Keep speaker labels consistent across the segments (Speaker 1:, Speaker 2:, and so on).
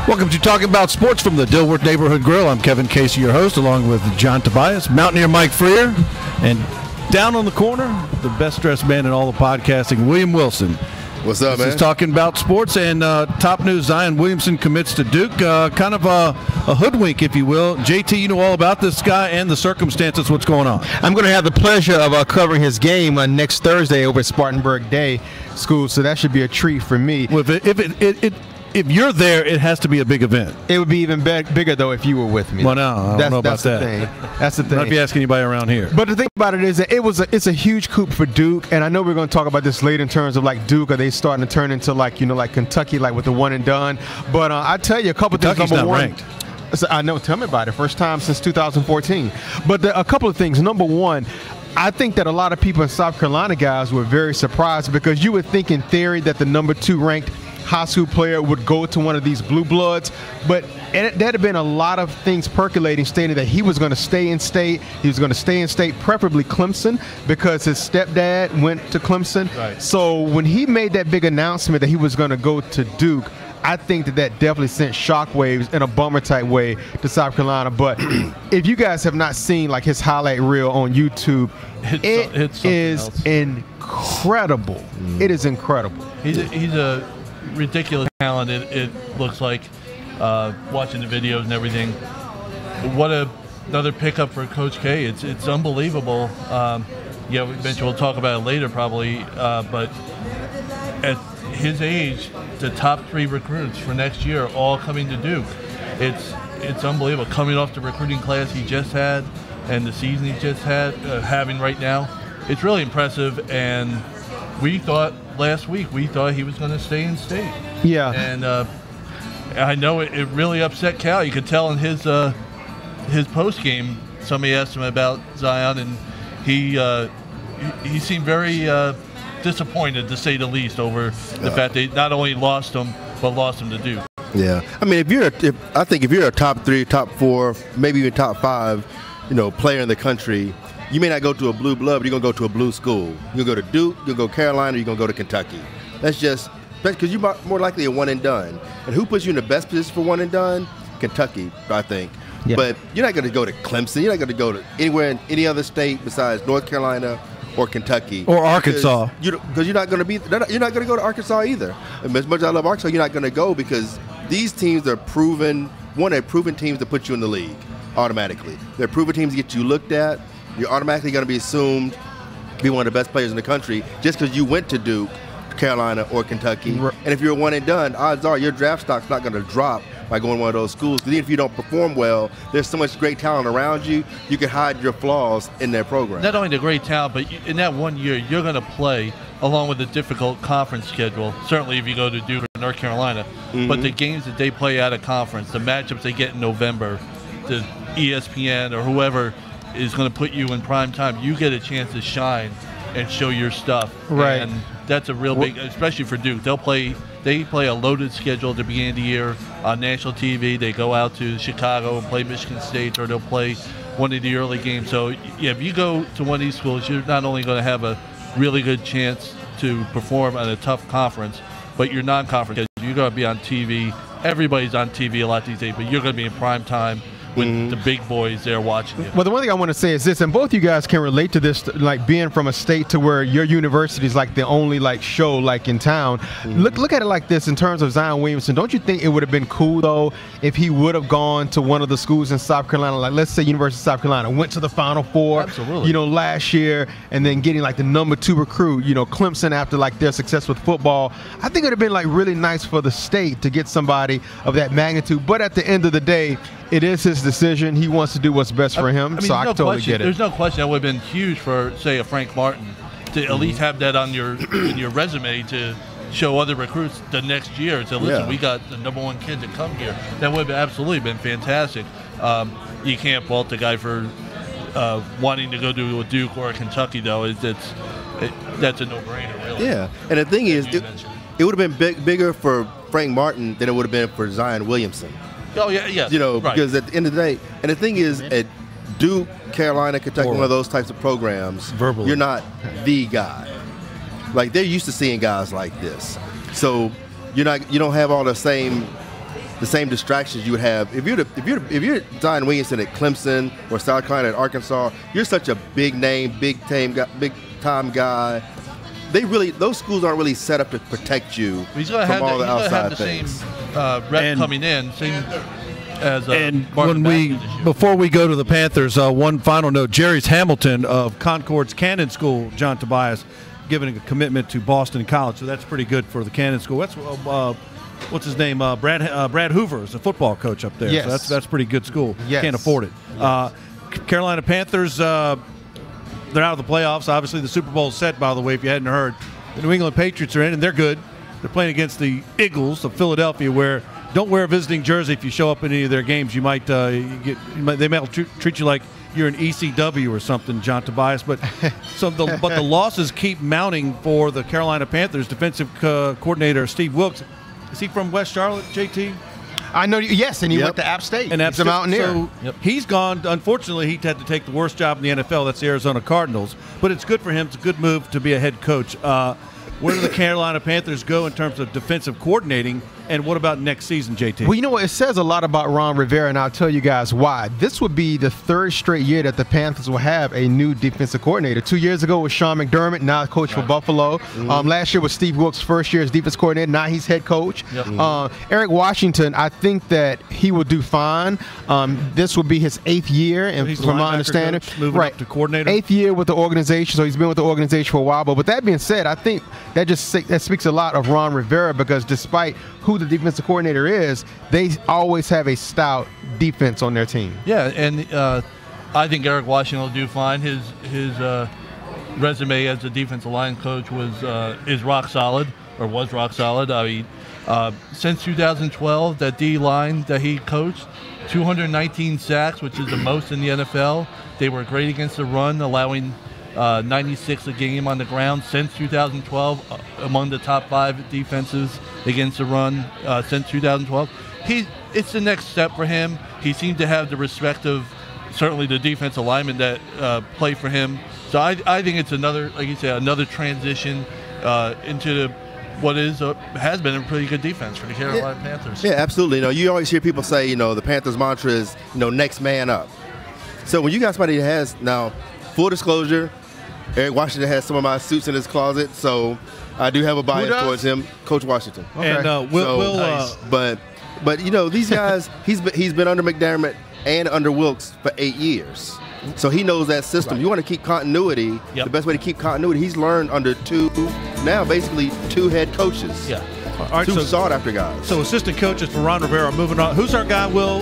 Speaker 1: Welcome to Talking About Sports from the Dilworth Neighborhood Grille. I'm Kevin Casey, your host, along with John Tobias, Mountaineer Mike Freer, and down on the corner, the best-dressed man in all of podcasting, William Wilson.
Speaker 2: What's up, man?
Speaker 1: This is Talking About Sports, and top news, Zion Williamson commits to Duke. Kind of a hoodwink, if you will. JT, you know all about this guy and the circumstances. What's going on?
Speaker 3: I'm going to have the pleasure of covering his game next Thursday over at Spartanburg Day School, so that should be a treat for me.
Speaker 1: Well, if you're there, it has to be a big event.
Speaker 3: It would be even bigger, though, if you were with me.
Speaker 1: Well, no, I don't know about that.
Speaker 3: That's the thing.
Speaker 1: Not if you ask anybody around here.
Speaker 3: But the thing about it is that it's a huge coup for Duke, and I know we're going to talk about this later in terms of like Duke. Are they starting to turn into like Kentucky, like with the one and done? But I tell you a couple things.
Speaker 1: Kentucky's not ranked.
Speaker 3: I know. Tell me about it. First time since 2014. But a couple of things. Number one, I think that a lot of people in South Carolina guys were very surprised because you would think in theory that the number 2 ranked high school player would go to one of these blue bloods, but there had been a lot of things percolating stating that he was going to stay in state. He was going to stay in state, preferably Clemson, because his stepdad went to Clemson.
Speaker 1: Right.
Speaker 3: So when he made that big announcement that he was going to go to Duke, I think that definitely sent shockwaves in a bummer type way to South Carolina. But if you guys have not seen like his highlight reel on YouTube, it is incredible. It is incredible.
Speaker 4: He's a ridiculous talent. It looks like watching the videos and everything. What another pickup for Coach K. It's unbelievable. Eventually we'll talk about it later probably. But at his age, the top 3 recruits for next year are all coming to Duke. It's unbelievable. Coming off the recruiting class he just had and the season he just had having right now, it's really impressive. And we thought last week he was going to stay in state.
Speaker 3: Yeah.
Speaker 4: And I know it really upset Cal. You could tell in his post game. Somebody asked him about Zion, and he seemed very disappointed, to say the least, over the fact they not only lost him but lost him to Duke.
Speaker 2: Yeah, I mean, I think if you're a top 3, top 4, maybe even top 5, player in the country, you may not go to a blue blood, but you're going to go to a blue school. You're going to go to Duke, you're going to go Carolina, you're going to go to Kentucky. That's because you're more likely a one and done. And who puts you in the best position for one and done? Kentucky, I think. Yeah. But you're not going to go to Clemson. You're not going to go to anywhere in any other state besides North Carolina or Kentucky.
Speaker 1: Or Arkansas.
Speaker 2: Because you're not going to go to Arkansas either. And as much as I love Arkansas, you're not going to go because these teams are proven teams to put you in the league automatically. They're proven teams to get you looked at. You're automatically going to be assumed to be one of the best players in the country just because you went to Duke, Carolina, or Kentucky. And if you're one and done, odds are your draft stock's not going to drop by going to one of those schools. Because even if you don't perform well, there's so much great talent around you, you can hide your flaws in their program.
Speaker 4: Not only the great talent, but in that 1 year, you're going to play along with a difficult conference schedule. Certainly if you go to Duke or North Carolina. Mm-hmm. But the games that they play out of conference, the matchups they get in November, the ESPN or whoever is going to put you in prime time, you get a chance to shine and show your stuff.
Speaker 3: Right.
Speaker 4: And that's a real big, especially for Duke. They play a loaded schedule at the beginning of the year on national TV. They go out to Chicago and play Michigan State, or they'll play one of the early games. So, yeah, if you go to one of these schools, you're not only going to have a really good chance to perform on a tough conference, but your non-conference, you're going to be on TV. Everybody's on TV a lot these days, but you're going to be in prime time with the big boys there watching you.
Speaker 3: Well, the one thing I want to say is this, and both you guys can relate to this, like being from a state to where your university is like the only like show like in town. Look at it like this in terms of Zion Williamson. Don't you think it would have been cool though if he would have gone to one of the schools in South Carolina, like let's say University of South Carolina, went to the Final Four,
Speaker 4: absolutely,
Speaker 3: last year, and then getting like the number 2 recruit, Clemson after like their success with football. I think it would have been like really nice for the state to get somebody of that magnitude. But at the end of the day, it is his decision. He wants to do what's best for him, so I totally get it.
Speaker 4: There's no question that would have been huge for, say, a Frank Martin to at least have that on your resume to show other recruits the next year. So listen, we got the number 1 kid to come here. That would have absolutely been fantastic. You can't fault the guy for wanting to go to a Duke or a Kentucky, though. That's a no-brainer, really.
Speaker 2: Yeah, and the thing is, it would have been bigger for Frank Martin than it would have been for Zion Williamson.
Speaker 4: Oh, yeah.
Speaker 2: Right. Because at the end of the day, and the thing is, at Duke, Carolina, Kentucky, one of those types of programs, you're not the guy. Like, they're used to seeing guys like this. So you don't have all the same the same distractions you would have if you're Zion Williamson at Clemson or South Carolina at Arkansas. You're such a big name, big time guy. Those schools aren't really set up to protect you from all the outside things.
Speaker 4: Rep coming in, same as
Speaker 1: and before we go to the Panthers, one final note: Jerry's Hamilton of Concord's Cannon School, John Tobias, giving a commitment to Boston College, so that's pretty good for the Cannon School. That's what's his name? Brad Hoover is a football coach up there.
Speaker 3: Yes.
Speaker 1: So that's pretty good school.
Speaker 3: Yes.
Speaker 1: Can't afford it.
Speaker 3: Yes.
Speaker 1: Carolina Panthers, they're out of the playoffs. Obviously, the Super Bowl is set, by the way, if you hadn't heard. The New England Patriots are in, and they're good. They're playing against the Eagles of Philadelphia, where don't wear a visiting jersey if you show up in any of their games. You might they might treat you like you're an ECW or something, John Tobias. But the losses keep mounting for the Carolina Panthers. Defensive coordinator Steve Wilks. Is he from West Charlotte, JT?
Speaker 3: I know. Yes, and he went to App State.
Speaker 1: And
Speaker 3: He's a Mountaineer.
Speaker 1: So he's gone. Unfortunately, he had to take the worst job in the NFL. That's the Arizona Cardinals. But it's good for him. It's a good move to be a head coach. Where do the Carolina Panthers go in terms of defensive coordinating? And what about next season, JT?
Speaker 3: Well, you know what? It says a lot about Ron Rivera, and I'll tell you guys why. This would be the third straight year that the Panthers will have a new defensive coordinator. 2 years ago was Sean McDermott, now coach for Buffalo. Last year was Steve Wilks' first year as defense coordinator. Now he's head coach. Eric Washington, I think that he will do fine. This will be his 8th year, and from my understanding,
Speaker 1: moving up to coordinator.
Speaker 3: 8th year with the organization, so he's been with the organization for a while. But with that being said, I think that speaks a lot of Ron Rivera, because despite who the defensive coordinator is, they always have a stout defense on their team.
Speaker 4: Yeah, and I think Eric Washington will do fine. His resume as a defensive line coach is rock solid, or was rock solid. I mean, since 2012, that D line that he coached, 219 sacks, which is the most in the NFL. They were great against the run, allowing 96 a game on the ground since 2012, among the top 5 defenses against the run since 2012. It's the next step for him. He seemed to have the respect of certainly the defensive linemen that play for him. So I think it's another, like you said, another transition into what has been a pretty good defense for the Carolina Panthers.
Speaker 2: Yeah, absolutely. You always hear people say, the Panthers' mantra is, next man up. So when you got somebody that has, now, full disclosure, Eric Washington has some of my suits in his closet, so I do have a bias towards him, Coach Washington.
Speaker 1: Okay. And
Speaker 2: but these guys, he's been under McDermott and under Wilks for 8 years, so he knows that system. Right. You want to keep continuity. The best way to keep continuity, he's learned under two head coaches.
Speaker 1: Yeah. All right,
Speaker 2: two sought-after guys.
Speaker 1: So assistant coaches for Ron Rivera. Moving on. Who's our guy, Will,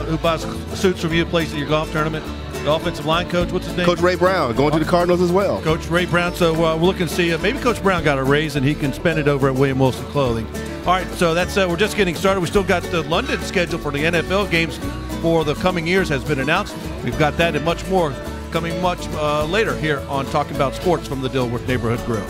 Speaker 1: who buys suits from you, plays at your golf tournament? The offensive line coach, what's his name?
Speaker 2: Coach Ray Brown, going to the Cardinals as well.
Speaker 1: Coach Ray Brown. So we're looking to see maybe Coach Brown got a raise and he can spend it over at William Wilson Clothing. All right, so that's we're just getting started. We still got the London schedule for the NFL games for the coming years has been announced. We've got that and much more coming much later here on Talking About Sports from the Dilworth Neighborhood Grille.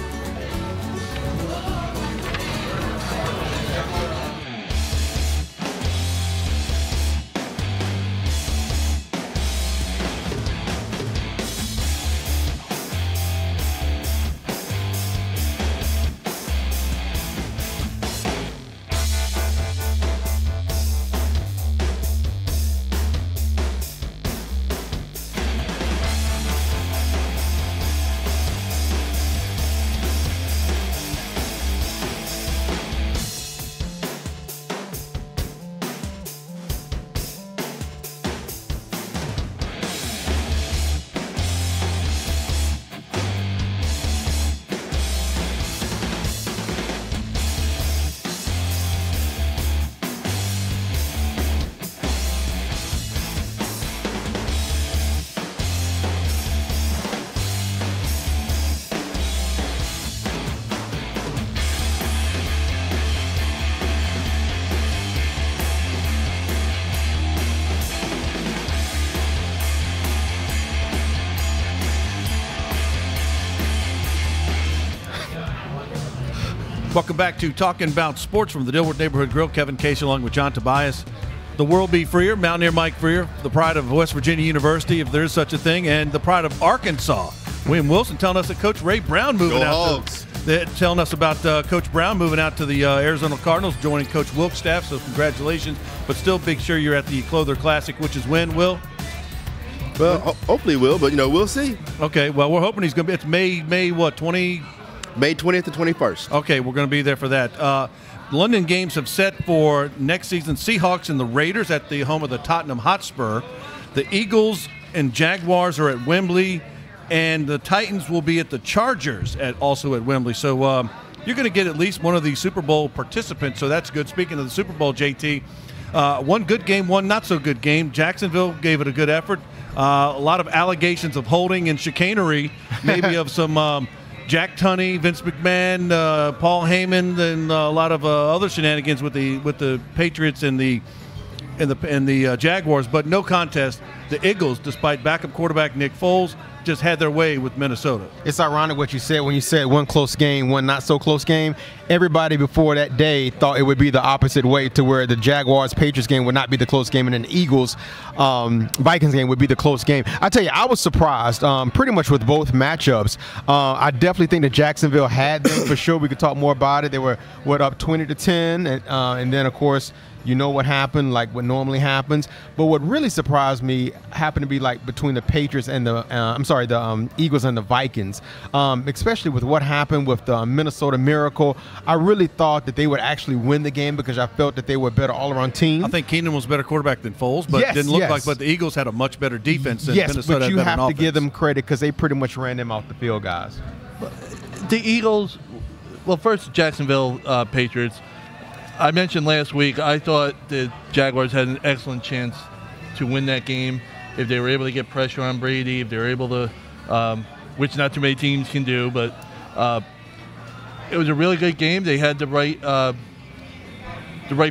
Speaker 1: Welcome back to Talking About Sports from the Dilworth Neighborhood Grille. Kevin Casey along with John Tobias. The world be freer, Mountaineer Mike Freer, the pride of West Virginia University, if there is such a thing, and the pride of Arkansas. William Wilson telling us that Coach Ray Brown moving out They're telling us about Coach Brown moving out to the Arizona Cardinals, joining Coach Wilk's staff, so congratulations. But still, make sure you're at the Clothier Classic, which is when, Will?
Speaker 2: Well, hopefully will, but, we'll see.
Speaker 1: Okay, well, we're hoping he's going to be – it's May what, 20?
Speaker 2: May 20th to 21st.
Speaker 1: Okay, we're going to be there for that. London games have set for next season. Seahawks and the Raiders at the home of the Tottenham Hotspur. The Eagles and Jaguars are at Wembley, and the Titans will be at the Chargers also at Wembley. So you're going to get at least one of the Super Bowl participants, so that's good. Speaking of the Super Bowl, JT, one good game, one not so good game. Jacksonville gave it a good effort. A lot of allegations of holding and chicanery, maybe of some Jack Tunney, Vince McMahon, Paul Heyman, and a lot of other shenanigans with the Patriots and the Jaguars, but no contest. The Eagles, despite backup quarterback Nick Foles, just had their way with Minnesota.
Speaker 3: It's ironic what you said when you said one close game, one not so close game. Everybody before that day thought it would be the opposite way, to where the Jaguars-Patriots game would not be the close game, and then the Eagles-Vikings game would be the close game. I tell you, I was surprised pretty much with both matchups. I definitely think that Jacksonville had them for sure. We could talk more about it. They were, up 20-10, and then, of course, you know what happened, like what normally happens. But what really surprised me happened to be like between the Patriots and the Eagles and the Vikings, especially with what happened with the Minnesota Miracle. I really thought that they would actually win the game because I felt that they were a better all-around team.
Speaker 1: I think Keenan was a better quarterback than Foles, but it didn't look like. But the Eagles had a much better defense than Minnesota.
Speaker 3: But you
Speaker 1: had
Speaker 3: have to give them credit because they pretty much ran them off the field, guys.
Speaker 4: The Eagles, well, first Jacksonville Patriots. I mentioned last week I thought the Jaguars had an excellent chance to win that game if they were able to get pressure on Brady, if they were able to, which not too many teams can do, but it was a really good game. They had the right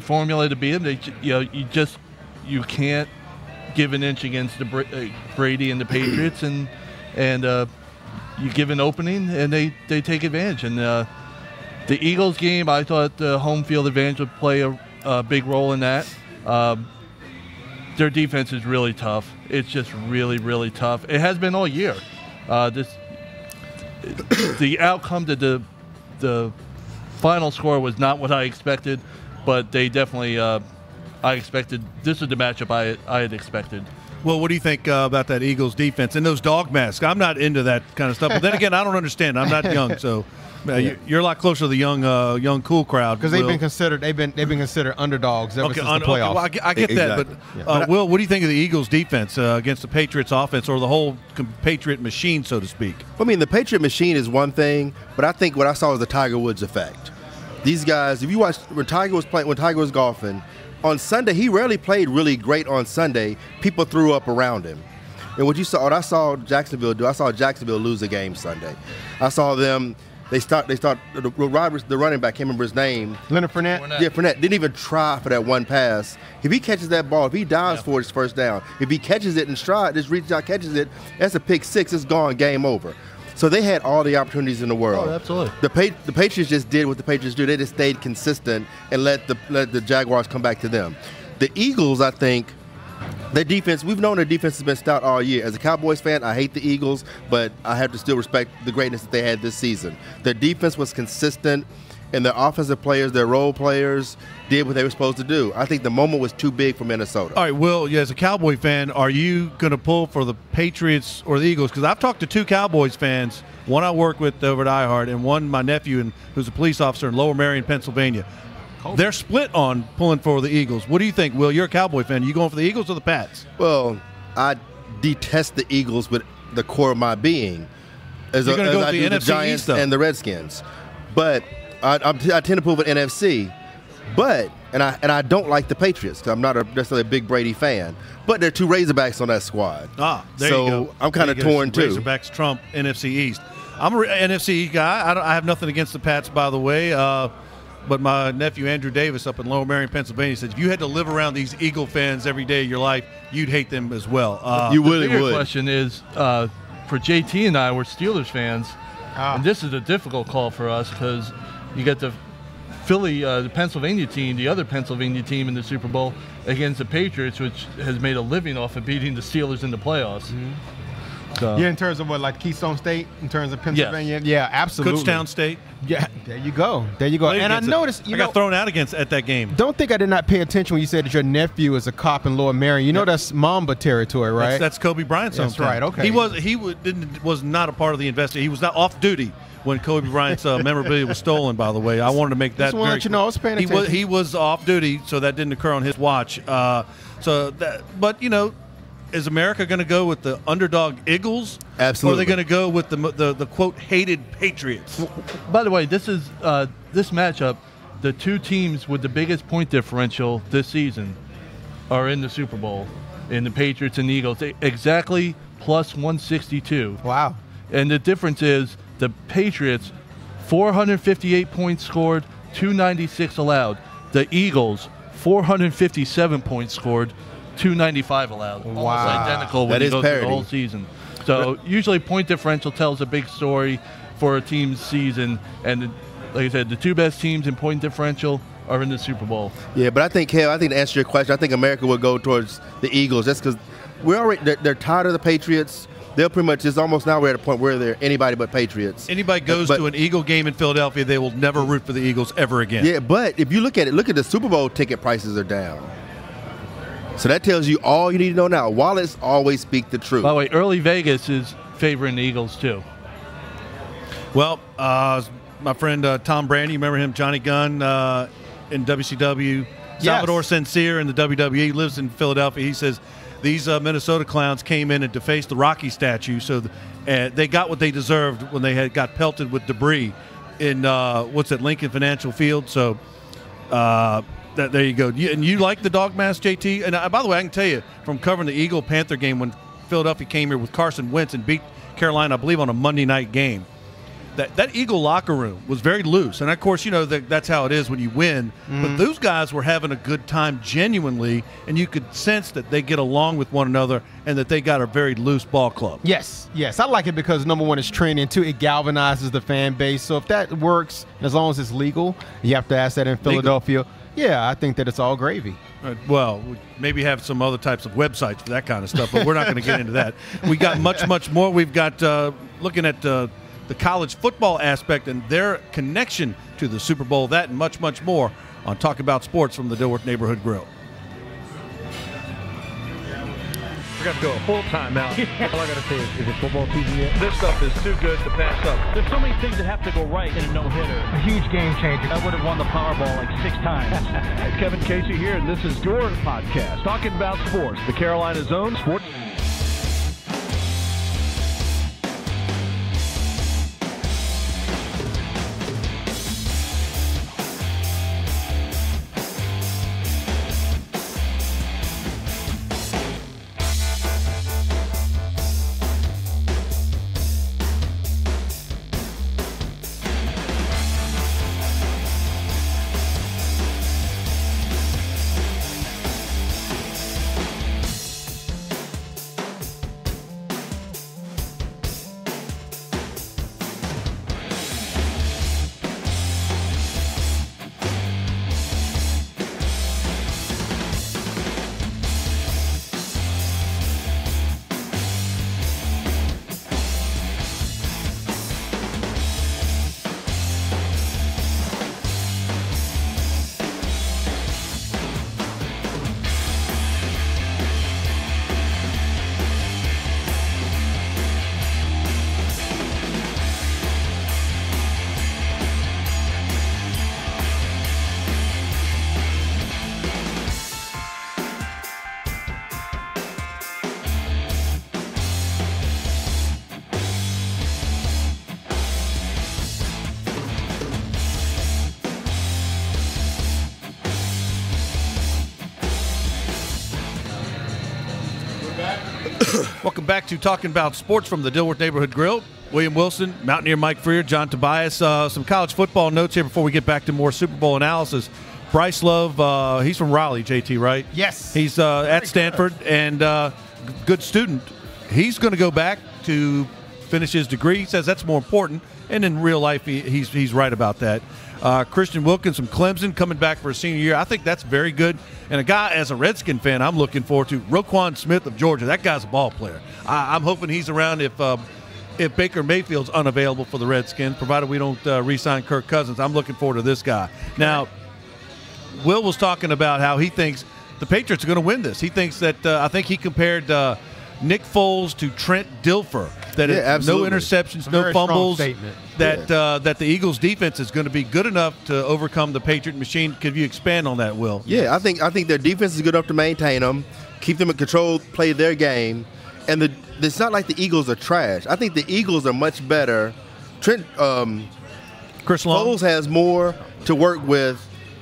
Speaker 4: formula to beat them. You can't give an inch against the Brady and the Patriots, and you give an opening and they take advantage. And the Eagles game, I thought the home field advantage would play a big role in that. Their defense is really tough. It's just really, really tough. It has been all year. The outcome to the final score was not what I expected, but they definitely I expected. This is the matchup I had expected.
Speaker 1: Well, what do you think about that Eagles defense and those dog masks? I'm not into that kind of stuff, but then again, I don't understand. I'm not young, so. You're a lot closer to the young cool crowd
Speaker 3: because they've been considered underdogs ever since the playoffs.
Speaker 1: Well, I get that, but Will, what do you think of the Eagles' defense against the Patriots' offense, or the whole Patriot machine, so to speak?
Speaker 2: I mean, the Patriot machine is one thing, but I think what I saw was the Tiger Woods effect. These guys, if you watch when Tiger was golfing on Sunday, he rarely played really great on Sunday. People threw up around him. And what I saw Jacksonville do, I saw Jacksonville lose a game Sunday. I saw them. They start the running back, can't remember his name.
Speaker 3: Leonard Fournette?
Speaker 2: Yeah, Fournette didn't even try for that one pass. If he catches that ball, if he dives for his first down, if he catches it in stride, just reaches out, catches it, that's a pick six, it's gone, game over. So they had all the opportunities in the world.
Speaker 4: Oh, absolutely.
Speaker 2: The Patriots just did what the Patriots do. They just stayed consistent and let the Jaguars come back to them. The Eagles, I think, their defense, we've known their defense has been stout all year. As a Cowboys fan, I hate the Eagles, but I have to still respect the greatness that they had this season. Their defense was consistent, and their offensive players, their role players, did what they were supposed to do. I think the moment was too big for Minnesota.
Speaker 1: All right, Will, as a Cowboy fan, are you going to pull for the Patriots or the Eagles? Because I've talked to two Cowboys fans, one I work with over at iHeart, and one my nephew, who's a police officer in Lower Merion, Pennsylvania. They're split on pulling for the Eagles. What do you think, Will? You're a Cowboy fan. Are you going for the Eagles or the Pats?
Speaker 2: Well, I detest the Eagles with the core of my being. As I do the Giants and the Redskins. But I tend to pull for NFC. But and I don't like the Patriots because I'm not necessarily a big Brady fan. But there are two Razorbacks on that squad.
Speaker 1: There you go.
Speaker 2: So I'm kind of torn too.
Speaker 1: Razorbacks trump NFC East. I'm an NFC guy. I have nothing against the Pats, by the way. But my nephew Andrew Davis up in Lower Merion, Pennsylvania, said if you had to live around these Eagle fans every day of your life, you'd hate them as well.
Speaker 2: You really
Speaker 4: would. The
Speaker 2: would.
Speaker 4: question is, for JT and I, we're Steelers fans, and this is a difficult call for us because you got the the Pennsylvania team, the other Pennsylvania team in the Super Bowl against the Patriots, which has made a living off of beating the Steelers in the playoffs.
Speaker 3: Mm-hmm.
Speaker 4: So
Speaker 3: Yeah, in terms of what, like Keystone State, in terms of Pennsylvania? Yeah, absolutely.
Speaker 1: Kutztown State.
Speaker 3: Yeah, there you go. There you go.
Speaker 1: Played
Speaker 3: And I
Speaker 1: against
Speaker 3: noticed,
Speaker 1: I got thrown out at that game.
Speaker 3: don't think I did not pay attention when you said that your nephew is a cop in Lower Marion. You know that's Mamba territory, right?
Speaker 1: That's Kobe Bryant's
Speaker 3: That's
Speaker 1: hometown.
Speaker 3: right, okay.
Speaker 1: Was not a part of the investigation. He was not off duty when Kobe Bryant's memorabilia was stolen, by the way. I wanted to make that
Speaker 3: Just wanna
Speaker 1: very
Speaker 3: let you know I was paying
Speaker 1: clear.
Speaker 3: attention.
Speaker 1: He was off duty, so that didn't occur on his watch. But, you know, is America going to go with the underdog Eagles?
Speaker 2: Absolutely.
Speaker 1: Or are they going to go with the quote, hated Patriots?
Speaker 4: By the way, this is this matchup. The two teams with the biggest point differential this season are in the Super Bowl, in the Patriots and the Eagles. Exactly plus 162.
Speaker 3: Wow.
Speaker 4: And the difference is the Patriots, 458 points scored, 296 allowed. The Eagles, 457 points scored, 295 allowed.
Speaker 3: Wow.
Speaker 4: Almost identical when
Speaker 2: That
Speaker 4: you
Speaker 2: is
Speaker 4: go through the
Speaker 2: parity.
Speaker 4: whole season. So usually point differential tells a big story for a team's season. And like I said, the two best teams in point differential are in the Super Bowl.
Speaker 2: Yeah, but I think to answer your question, I think America will go towards the Eagles just because they're tired of the Patriots. They'll pretty much, it's almost now we're at a point where they're anybody but Patriots.
Speaker 1: Anybody goes to an Eagle game in Philadelphia, they will never root for the Eagles ever again.
Speaker 2: Yeah, but if you look at the Super Bowl ticket prices are down. So that tells you all you need to know now. Wallets always speak the truth.
Speaker 4: By the way, early Vegas is favoring the Eagles too.
Speaker 1: Well, my friend Tom Brady, you remember him, Johnny Gunn in WCW, Salvador Sincere in the WWE, lives in Philadelphia. He says these Minnesota clowns came in and defaced the Rocky statue, so they got what they deserved when they got pelted with debris in Lincoln Financial Field. So there you go. And you like the dog mask, JT? And by the way, I can tell you from covering the Eagle-Panther game when Philadelphia came here with Carson Wentz and beat Carolina, I believe, on a Monday night game. That Eagle locker room was very loose. And, of course, you know, that's how it is when you win. But those guys were having a good time genuinely, and you could sense that they get along with one another and that they got a very loose ball club.
Speaker 3: Yes. I like it because, number one, it's training. Two, it galvanizes the fan base. So if that works, as long as it's legal, you have to ask that in Philadelphia. Yeah, I think that it's all gravy.
Speaker 1: Well, we maybe have some other types of websites for that kind of stuff, but we're not going to get into that. We got much more. We've got looking at the college football aspect and their connection to the Super Bowl, that and much more on Talk About Sports from the Dilworth Neighborhood Grill.
Speaker 5: We're going to go a full timeout. All I got to say is it football season yet?
Speaker 4: This stuff is too good to pass up.
Speaker 5: There's so many things that have to go right in a no-hitter. A huge game changer. I would have won the Powerball like 6 times.
Speaker 6: Kevin Casey here, and this is your podcast, Talking About Sports, the Carolina Zone Sports.
Speaker 1: Welcome back to Talking About Sports from the Dilworth Neighborhood Grill. William Wilson, Mountaineer Mike Freer, John Tobias. Some college football notes here before we get back to more Super Bowl analysis. Bryce Love, he's from Raleigh, JT, right?
Speaker 3: Yes.
Speaker 1: He's at Stanford and good student. He's going to go back to finish his degree. He says that's more important, and in real life, he's right about that. Christian Wilkins from Clemson coming back for a senior year. I think that's very good. And a guy, as a Redskin fan, I'm looking forward to Roquan Smith of Georgia. That guy's a ball player. I'm hoping he's around if Baker Mayfield's unavailable for the Redskins, provided we don't re-sign Kirk Cousins. I'm looking forward to this guy. Now, Will was talking about how he thinks the Patriots are going to win this. He thinks that I think he compared Nick Foles to Trent Dilfer. That no interceptions, no fumbles. That the Eagles' defense is going to be good enough to overcome the Patriot machine. Could you expand on that, Will?
Speaker 2: Yeah, I think their defense is good enough to maintain them, keep them in control, play their game, and it's not like the Eagles are trash. I think the Eagles are much better. Chris Long. Foles has more to work with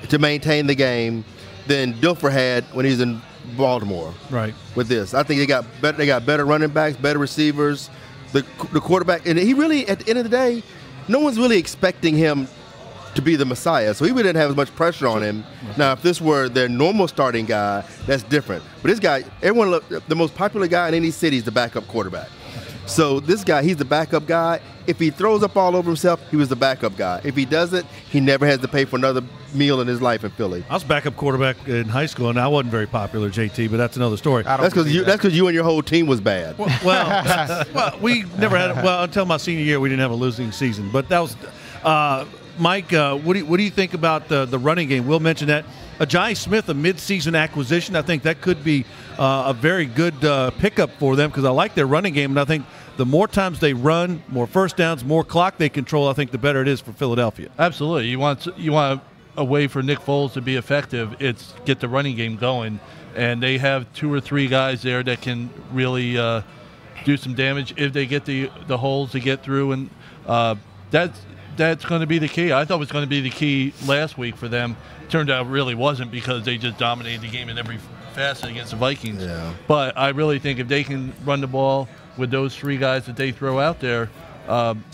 Speaker 2: to maintain the game than Dilfer had when he was in Baltimore.
Speaker 1: Right.
Speaker 2: With this, I think they got better running backs, better receivers. The quarterback, and he really, at the end of the day, no one's really expecting him to be the Messiah, so he really didn't have as much pressure on him. Now, if this were their normal starting guy, that's different. But this guy, the most popular guy in any city is the backup quarterback. So this guy, he's the backup guy. If he throws up all over himself, he was the backup guy. If he doesn't, he never has to pay for another meal in his life in Philly.
Speaker 1: I was backup quarterback in high school, and I wasn't very popular, JT, but that's another story.
Speaker 2: That's because you and your whole team was bad.
Speaker 1: Well, we never had. Well, until my senior year, we didn't have a losing season. But that was Mike. What do you think about the running game? Will mentioned that Ajayi Smith, a mid-season acquisition. I think that could be a very good pickup for them because I like their running game, and I think the more times they run, more first downs, more clock they control, I think the better it is for Philadelphia.
Speaker 4: Absolutely. You want a way for Nick Foles to be effective. It's get the running game going, and they have 2 or 3 guys there that can really do some damage if they get the holes to get through, and that's going to be the key. I thought it was going to be the key last week for them. Turned out it really wasn't because they just dominated the game in every facet against the Vikings. Yeah. But I really think if they can run the ball with those 3 guys that they throw out there,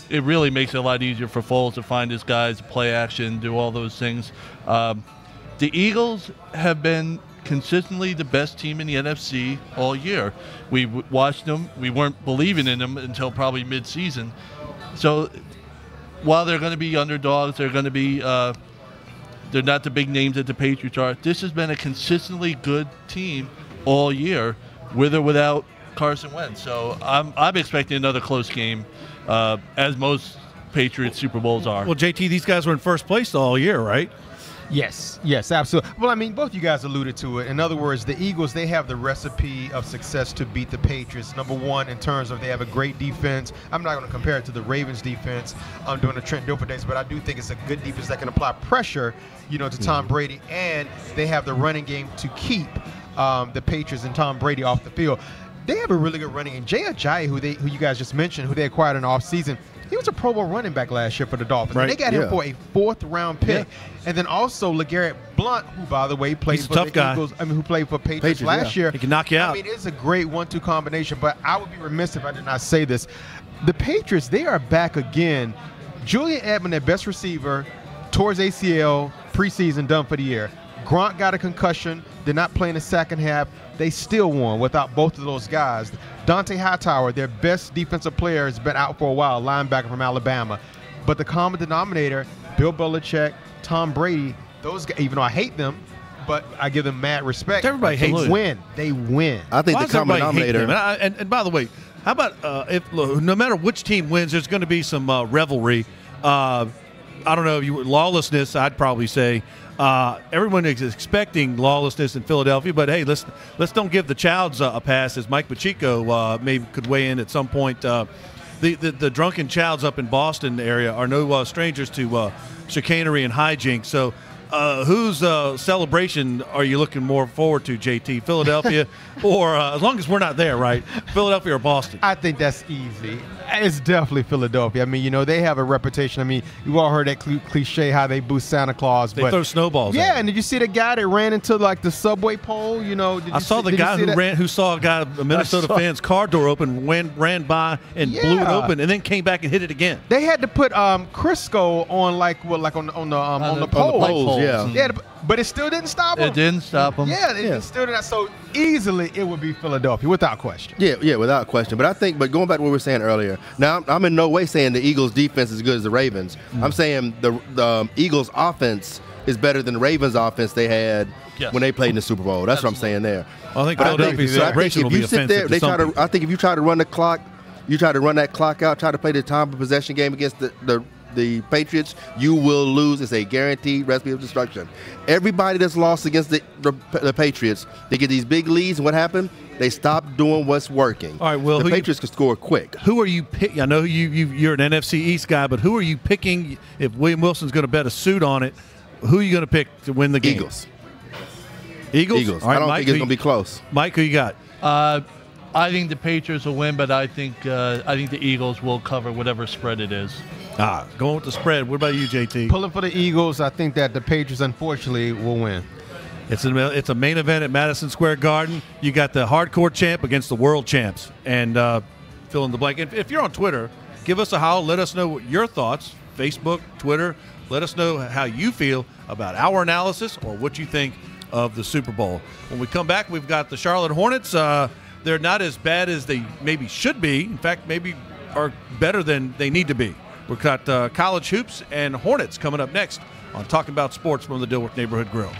Speaker 4: it really makes it a lot easier for Foles to find his guys, play action, do all those things. The Eagles have been consistently the best team in the NFC all year. We watched them. We weren't believing in them until probably mid-season. So while they're going to be underdogs, they're going to be they're not the big names that the Patriots are. This has been a consistently good team all year, with or without Carson Wentz. So I'm expecting another close game, as most Patriots Super Bowls are.
Speaker 1: Well, JT, these guys were in first place all year, right?
Speaker 3: Yes, absolutely. Well, I mean, both you guys alluded to it. In other words, the Eagles, they have the recipe of success to beat the Patriots. Number one, in terms of they have a great defense. I'm not going to compare it to the Ravens defense during the Trent Dilfer days, but I do think it's a good defense that can apply pressure, to Tom Brady, and they have the running game to keep the Patriots and Tom Brady off the field. They have a really good running game. Jay Ajayi, who you guys just mentioned, who they acquired in the offseason, he was a Pro Bowl running back last year for the Dolphins. Right. And they got him for a 4th-round pick. Yeah. And then also LeGarrette Blount, who, by the way, played for the Eagles. Who played for Patriots last year.
Speaker 1: He can knock you out.
Speaker 3: I mean, it's a great 1-2 combination, but I would be remiss if I did not say this. The Patriots, they are back again. Julian Edelman, their best receiver, towards ACL, preseason, done for the year. Gronk got a concussion, did not play in the second half. They still won without both of those guys. Dante Hightower, their best defensive player, has been out for a while, linebacker from Alabama. But the common denominator, Bill Belichick, Tom Brady, those guys, even though I hate them, but I give them mad respect.
Speaker 1: Everybody hates them.
Speaker 3: Win. They win.
Speaker 2: I think the common denominator.
Speaker 1: And by the way, how about if no matter which team wins, there's going to be some revelry. I don't know, lawlessness, I'd probably say. Everyone is expecting lawlessness in Philadelphia, but hey, let's don't give the Childs a pass, as Mike Pacheco maybe could weigh in at some point. The drunken Childs up in Boston area are no strangers to chicanery and hijinks. So whose celebration are you looking more forward to, JT? Philadelphia or as long as we're not there, right? Philadelphia or Boston?
Speaker 3: I think that's easy. It's definitely Philadelphia. I mean, they have a reputation. I mean, you all heard that cliche how they boost Santa Claus.
Speaker 1: They throw snowballs.
Speaker 3: Yeah, and did you see the guy that ran into like the subway pole?
Speaker 1: I saw the guy who saw a Minnesota fan's car door open, ran by and blew it open, and then came back and hit it again.
Speaker 3: They had to put Crisco on on the poles.
Speaker 2: Yeah.
Speaker 3: But it still didn't stop them.
Speaker 4: It didn't stop them.
Speaker 3: Yeah, it still didn't. So easily it would be Philadelphia without question.
Speaker 2: Yeah, without question. But going back to what we were saying earlier, now I'm in no way saying the Eagles' defense is as good as the Ravens. I'm saying the Eagles' offense is better than the Ravens' offense they had when they played in the Super Bowl. That's what I'm saying there.
Speaker 1: Well, I think Philadelphia's celebration will be offensive to some people.
Speaker 2: I think if you try to run the clock, you try to run that clock out, try to play the time of possession game against the Patriots, you will lose. It's a guaranteed recipe of destruction. Everybody that's lost against the Patriots, they get these big leads, and what happened? They stop doing what's working.
Speaker 1: All right, Will,
Speaker 2: the Patriots can score quick.
Speaker 1: Who are you picking? I know you're an NFC East guy, but who are you picking if William Wilson's going to bet a suit on it? Who are you going to pick to win the game?
Speaker 2: Eagles.
Speaker 1: Eagles? All right,
Speaker 2: I don't
Speaker 1: Mike,
Speaker 2: think it's going to be close.
Speaker 1: Mike, who you got?
Speaker 4: I think the Patriots will win, but I think the Eagles will cover whatever spread it is.
Speaker 1: Going with the spread. What about you, JT?
Speaker 3: Pulling for the Eagles. I think that the Patriots, unfortunately, will win.
Speaker 1: It's a main event at Madison Square Garden. You got the hardcore champ against the world champs. And fill in the blank. If you're on Twitter, give us a howl. Let us know your thoughts. Facebook, Twitter. Let us know how you feel about our analysis or what you think of the Super Bowl. When we come back, we've got the Charlotte Hornets. They're not as bad as they maybe should be. In fact, maybe are better than they need to be. We've got college hoops and Hornets coming up next on Talking About Sports from the Dilworth Neighborhood Grille.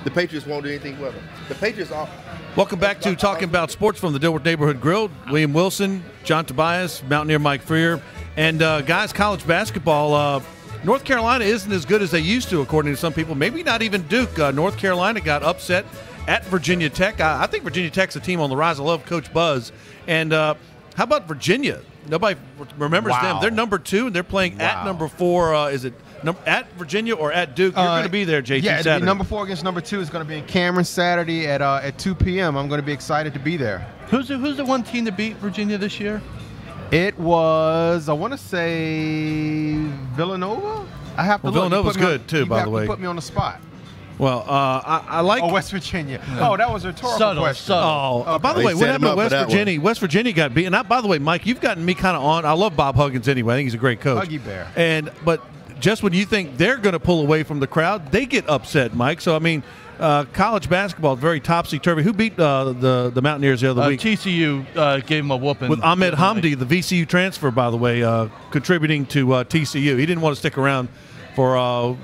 Speaker 2: The Patriots won't do anything with them. The Patriots are.
Speaker 1: Welcome back to Talking About Sports from the Dilworth Neighborhood Grille. William Wilson, John Tobias, Mountaineer Mike Freer. And guys, college basketball, North Carolina isn't as good as they used to, according to some people. Maybe not even Duke. North Carolina got upset at Virginia Tech. I think Virginia Tech's a team on the rise. I love Coach Buzz. And how about Virginia? Nobody remembers them. They're number 2, and they're playing at number 4. Is it at Virginia or at Duke? You're going to be there, JT,
Speaker 3: Yeah,
Speaker 1: Saturday.
Speaker 3: number 4 against number 2 is going to be in Cameron Saturday at 2 p.m. I'm going to be excited to be there.
Speaker 4: Who's the one team that beat Virginia this year?
Speaker 3: It was, I want to say, Villanova? I have to look.
Speaker 1: Villanova's good, too, by the way.
Speaker 3: You put me on the spot.
Speaker 1: Well, I like.
Speaker 3: Oh, West Virginia. Oh, that was a rhetorical question.
Speaker 4: Subtle.
Speaker 1: Oh, by the way, what happened to West Virginia? West Virginia got beaten. By the way, Mike, you've gotten me kind of on. I love Bob Huggins anyway. I think he's a great coach.
Speaker 3: Huggy Bear.
Speaker 1: But just when you think they're going to pull away from the crowd, they get upset, Mike. So, I mean, college basketball is very topsy-turvy. Who beat the Mountaineers the other week?
Speaker 4: TCU gave them a whooping.
Speaker 1: With Ahmed Hamdi, the VCU transfer, by the way, contributing to TCU. He didn't want to stick around for our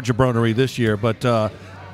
Speaker 1: jabronery this year. But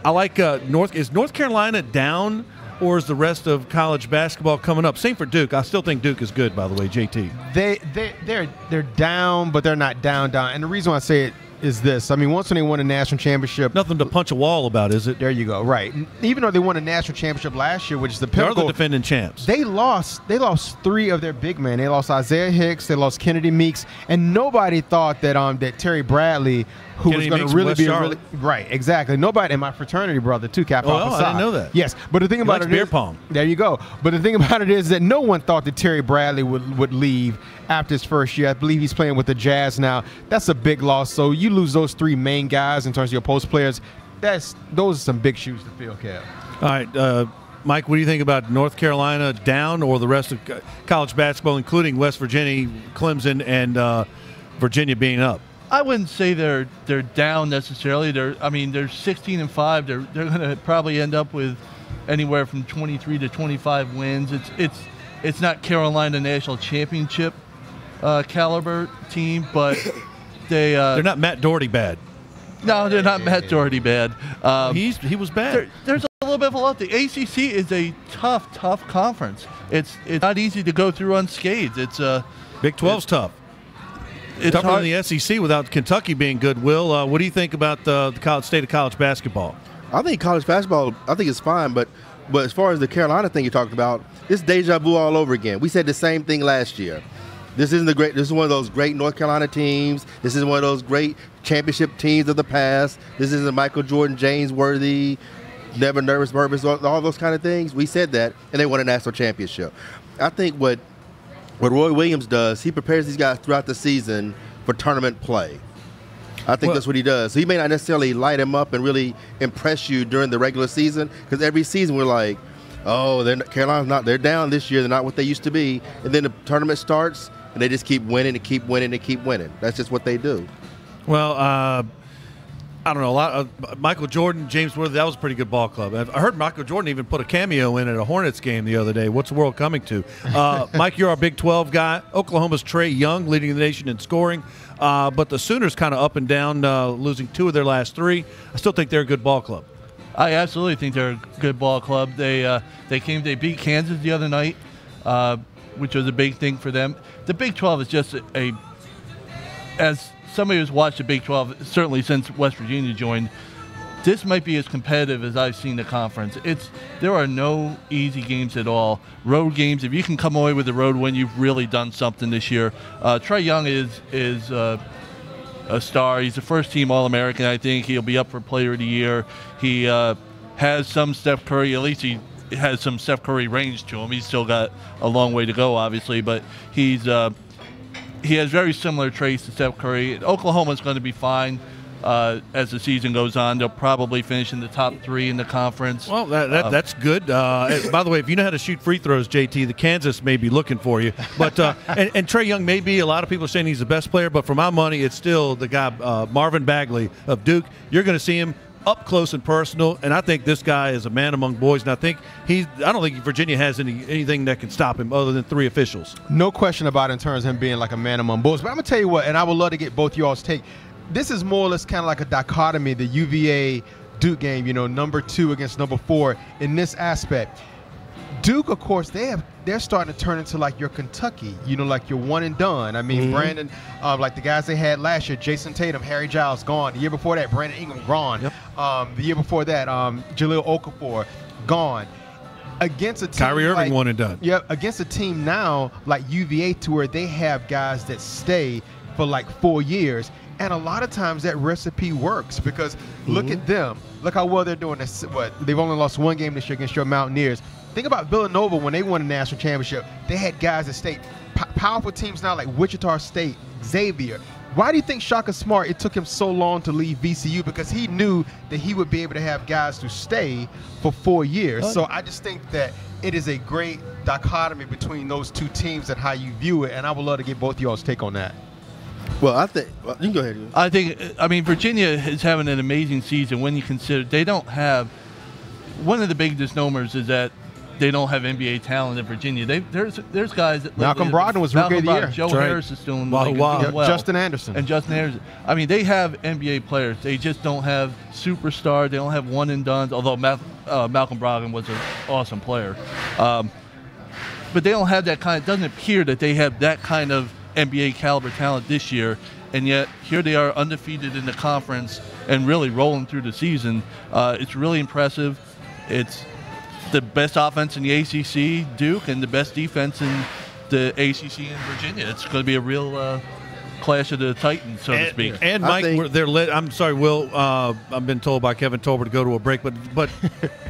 Speaker 1: I like Is North Carolina down, or is the rest of college basketball coming up? Same for Duke. I still think Duke is good, by the way, JT.
Speaker 3: They're down, but they're not down. And the reason why I say it is this. I mean, once when they won a national championship.
Speaker 1: Nothing to punch a wall about, is it?
Speaker 3: There you go. Right. Even though they won a national championship last year, which is the pinnacle.
Speaker 1: They're the defending champs.
Speaker 3: They lost 3 of their big men. They lost Isaiah Hicks. They lost Kennedy Meeks. And nobody thought that Terry Bradley, who
Speaker 1: Kennedy
Speaker 3: was going to really
Speaker 1: West
Speaker 3: be
Speaker 1: Charlotte.
Speaker 3: right, exactly. Nobody, and my fraternity brother too, Kappa Alpha Psi.
Speaker 1: I didn't know that.
Speaker 3: Yes, but the thing about it is,
Speaker 1: beer pong.
Speaker 3: There you go. But the thing about it is that no one thought that Terry Bradley would leave after his first year. I believe he's playing with the Jazz now. That's a big loss. So you lose those 3 main guys in terms of your post players. Those are some big shoes to fill, Kev.
Speaker 1: All right. Mike, what do you think about North Carolina down or the rest of college basketball, including West Virginia, Clemson, and Virginia being up?
Speaker 4: I wouldn't say they're down necessarily. They're 16-5. They're going to probably end up with anywhere from 23 to 25 wins. It's not Carolina national championship caliber team, but they're
Speaker 1: not Matt Doherty bad.
Speaker 4: No, they're not Matt Doherty bad.
Speaker 1: He was bad.
Speaker 4: There's a little bit of a lot. The ACC is a tough conference. It's not easy to go through unscathed.
Speaker 1: Big 12's tough. It's tougher than the SEC without Kentucky being good. Will, what do you think about the state of college basketball?
Speaker 2: I think college basketball, is fine, but as far as the Carolina thing you talked about, it's deja vu all over again. We said the same thing last year. This is one of those great North Carolina teams. This is one of those great championship teams of the past. This is the Michael Jordan, James Worthy, never nervous, all those kind of things. We said that, and they won a national championship. I think what Roy Williams does, he prepares these guys throughout the season for tournament play. I think that's what he does. So he may not necessarily light him up and really impress you during the regular season, because every season we're like, oh, Carolina's not. They're down this year. They're not what they used to be. And then the tournament starts, and they just keep winning and keep winning and keep winning. That's just what they do.
Speaker 1: Well, I don't know. A lot of Michael Jordan, James Worthy, that was a pretty good ball club. I heard Michael Jordan even put a cameo in at a Hornets game the other day. What's the world coming to? Mike, you're our Big 12 guy. Oklahoma's Trae Young leading the nation in scoring. But the Sooners kind of up and down, losing 2 of their last 3. I still think they're a good ball club.
Speaker 4: I absolutely think they're a good ball club. They beat Kansas the other night, which was a big thing for them. The Big 12 is just as somebody who's watched the Big 12, certainly since West Virginia joined, this might be as competitive as I've seen the conference. There are no easy games at all. Road games, if you can come away with a road win, you've really done something this year. Trae Young is a star. He's a first-team All-American, I think. He'll be up for Player of the Year. He has some Steph Curry. At least he has some Steph Curry range to him. He's still got a long way to go, obviously, but he has very similar traits to Steph Curry. Oklahoma's going to be fine as the season goes on. They'll probably finish in the top 3 in the conference. Well,
Speaker 1: that's good. By the way, if you know how to shoot free throws, JT, the Kansas may be looking for you. But and Trae Young may be, a lot of people are saying he's the best player, but for my money, it's still the guy, Marvin Bagley of Duke. You're going to see him up close and personal, and I think this guy is a man among boys, and I don't think Virginia has anything that can stop him other than 3 officials.
Speaker 3: No question about it in terms of him being like a man among boys. But I'm going to tell you what, and I would love to get both y'all's take. This is more or less kind of like a dichotomy, the UVA Duke game, number 2 against number 4 in this aspect. Duke, of course, they're starting to turn into like your Kentucky, like your one and done. I mean, Brandon, like the guys they had last year, Jason Tatum, Harry Giles, gone. The year before that, Brandon Ingram, gone. Yep. The year before that, Jahlil Okafor, gone. Against a team
Speaker 1: Kyrie Irving, one and done.
Speaker 3: Yep, against a team now like UVA, to where they have guys that stay for like 4 years. And a lot of times that recipe works, because look at them. Look how well they're doing this. They've only lost 1 game this year against your Mountaineers. Think about Villanova when they won the national championship. They had guys that stayed. Powerful teams now like Wichita State, Xavier. Why do you think Shaka Smart, it took him so long to leave VCU? Because he knew that he would be able to have guys to stay for 4 years. So I just think that it is a great dichotomy between those 2 teams and how you view it. And I would love to get both of y'all's take on that.
Speaker 2: Well, you can go ahead.
Speaker 4: Virginia is having an amazing season when you consider they don't have – one of the big misnomers is that they don't have NBA talent in Virginia. There's guys that –
Speaker 3: Malcolm Brogdon was Rookie of the Year.
Speaker 4: Joe Harris is doing well.
Speaker 3: Justin Anderson.
Speaker 4: And Justin Anderson. I mean, they have NBA players. They just don't have superstar. They don't have one-and-dones, although Malcolm Brogdon was an awesome player. But they don't have that kind – it doesn't appear that they have that kind of – NBA caliber talent this year, and yet here they are undefeated in the conference and really rolling through the season. It's really impressive. It's the best offense in the ACC, Duke, and the best defense in the ACC in Virginia. It's going to be a real clash of the Titans, so to speak.
Speaker 1: And Mike, they're led. I'm sorry, Will. I've been told by Kevin Tolbert to go to a break, but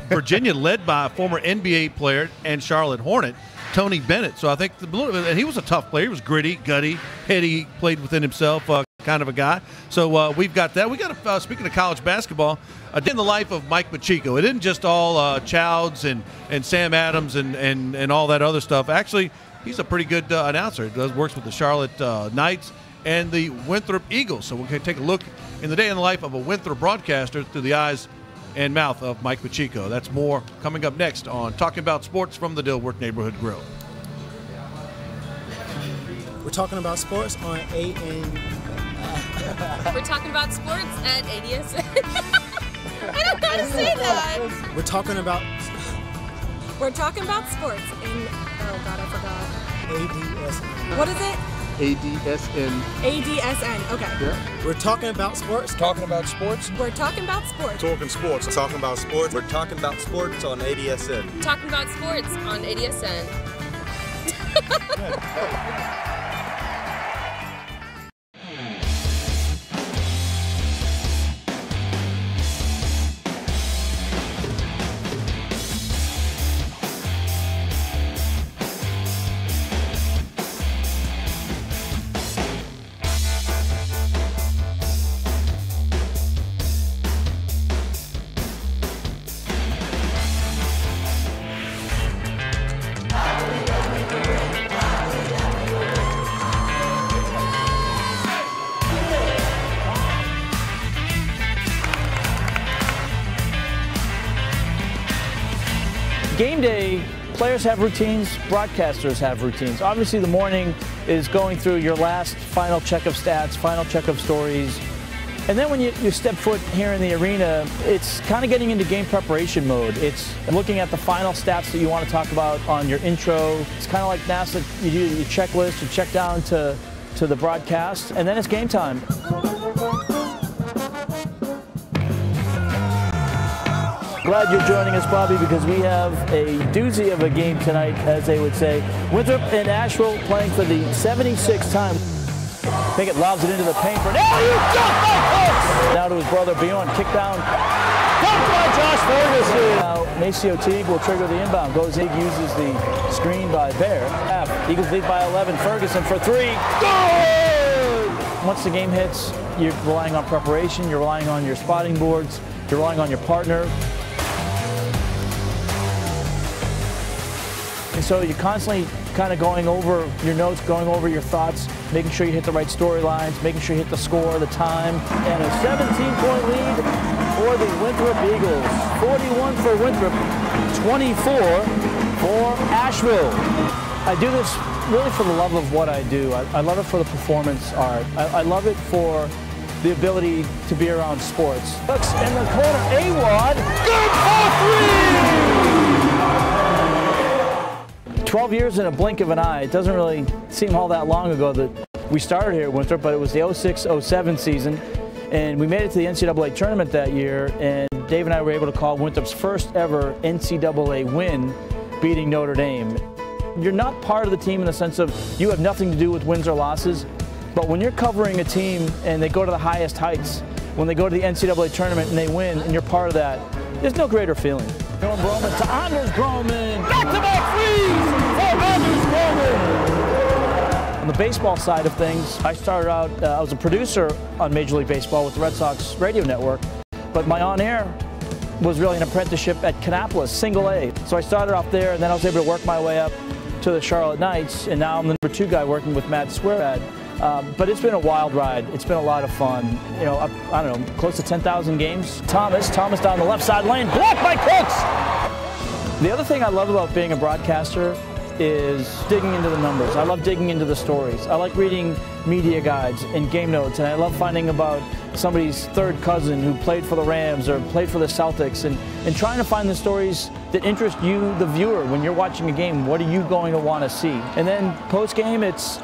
Speaker 1: Virginia led by a former NBA player and Charlotte Hornet. Tony Bennett. So I think and he was a tough player. He was gritty, gutty, heady, played within himself, kind of a guy. So we've got that. We got speaking of college basketball, in the life of Mike Pacheco. It isn't just all Childs and Sam Adams and all that other stuff. Actually, he's a pretty good announcer. He works with the Charlotte Knights and the Winthrop Eagles. So we're going to take a look in the day in the life of a Winthrop broadcaster through the eyes and mouth of Mike Pacheco. That's more coming up next on Talking About Sports from the Dilworth Neighborhood Grille.
Speaker 7: We're talking about sports on
Speaker 8: We're talking about sports at ADS. I don't know how to say that.
Speaker 7: We're talking about
Speaker 8: sports in, oh God, I forgot.
Speaker 7: ADSN.
Speaker 8: What is it?
Speaker 2: ADSN.
Speaker 8: ADSN, okay.
Speaker 2: Yeah.
Speaker 7: We're talking about sports.
Speaker 9: Talking about sports.
Speaker 8: We're talking about sports.
Speaker 9: Talking sports.
Speaker 10: Talking about sports. We're talking about sports on ADSN.
Speaker 8: Talking about sports on ADSN.
Speaker 5: Game day, players have routines, broadcasters have routines. Obviously the morning is going through your last final check of stats, final check of stories. And then when you step foot here in the arena, it's kind of getting into game preparation mode. It's looking at the final stats that you want to talk about on your intro. It's kind of like NASA, you do your checklist, you check down to the broadcast, and then it's game time. Glad you're joining us, Bobby, because we have a doozy of a game tonight, as they would say. Winthrop and Asheville playing for the 76th time. Pickett lobs it into the paint for now to his brother Bjorn. Kick down. Dunked by Josh Ferguson. Now Maceo Teague will trigger the inbound. Goes in, uses the screen by Bear. Eagles lead by 11. Ferguson for three. Good! Once the game hits, you're relying on preparation. You're relying on your spotting boards. You're relying on your partner. And so you're constantly kind of going over your notes, going over your thoughts, making sure you hit the right storylines, making sure you hit the score, the time. And a 17-point lead for the Winthrop Eagles. 41 for Winthrop, 24 for Asheville. I do this really for the love of what I do. I love it for the performance art. I love it for the ability to be around sports. Looks in the corner, A-Wad, good for 3! 12 years in a blink of an eye. It doesn't really seem all that long ago that we started here at Winthrop, but it was the 06-07 season, and we made it to the NCAA tournament that year, and Dave and I were able to call Winthrop's first ever NCAA win, beating Notre Dame. You're not part of the team in the sense of you have nothing to do with wins or losses, but when you're covering a team and they go to the highest heights, when they go to the NCAA tournament and they win and you're part of that, there's no greater feeling. Going Broman to Anders Broman. Back-to-back threes for Anders Broman. On the baseball side of things, I started out, I was a producer on Major League Baseball with the Red Sox radio network, but my on-air was really an apprenticeship at Kannapolis, single A. So I started off there, and then I was able to work my way up to the Charlotte Knights, and now I'm the number 2 guy working with Matt Swearad. But it's been a wild ride. It's been a lot of fun. You know, I don't know, close to 10,000 games. Thomas down the left side lane, blocked by Cooks. The other thing I love about being a broadcaster is digging into the numbers. I love digging into the stories. I like reading media guides and game notes, and I love finding about somebody's third cousin who played for the Rams or played for the Celtics, and trying to find the stories that interest you, the viewer, when you're watching a game. What are you going to want to see? And then post-game, it's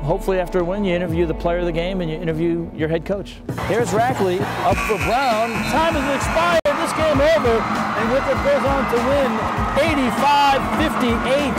Speaker 5: hopefully after a win, you interview the player of the game and you interview your head coach. Here's Rackley up for Brown. Time has expired. This game over, and Winthrop goes on to win 85-58.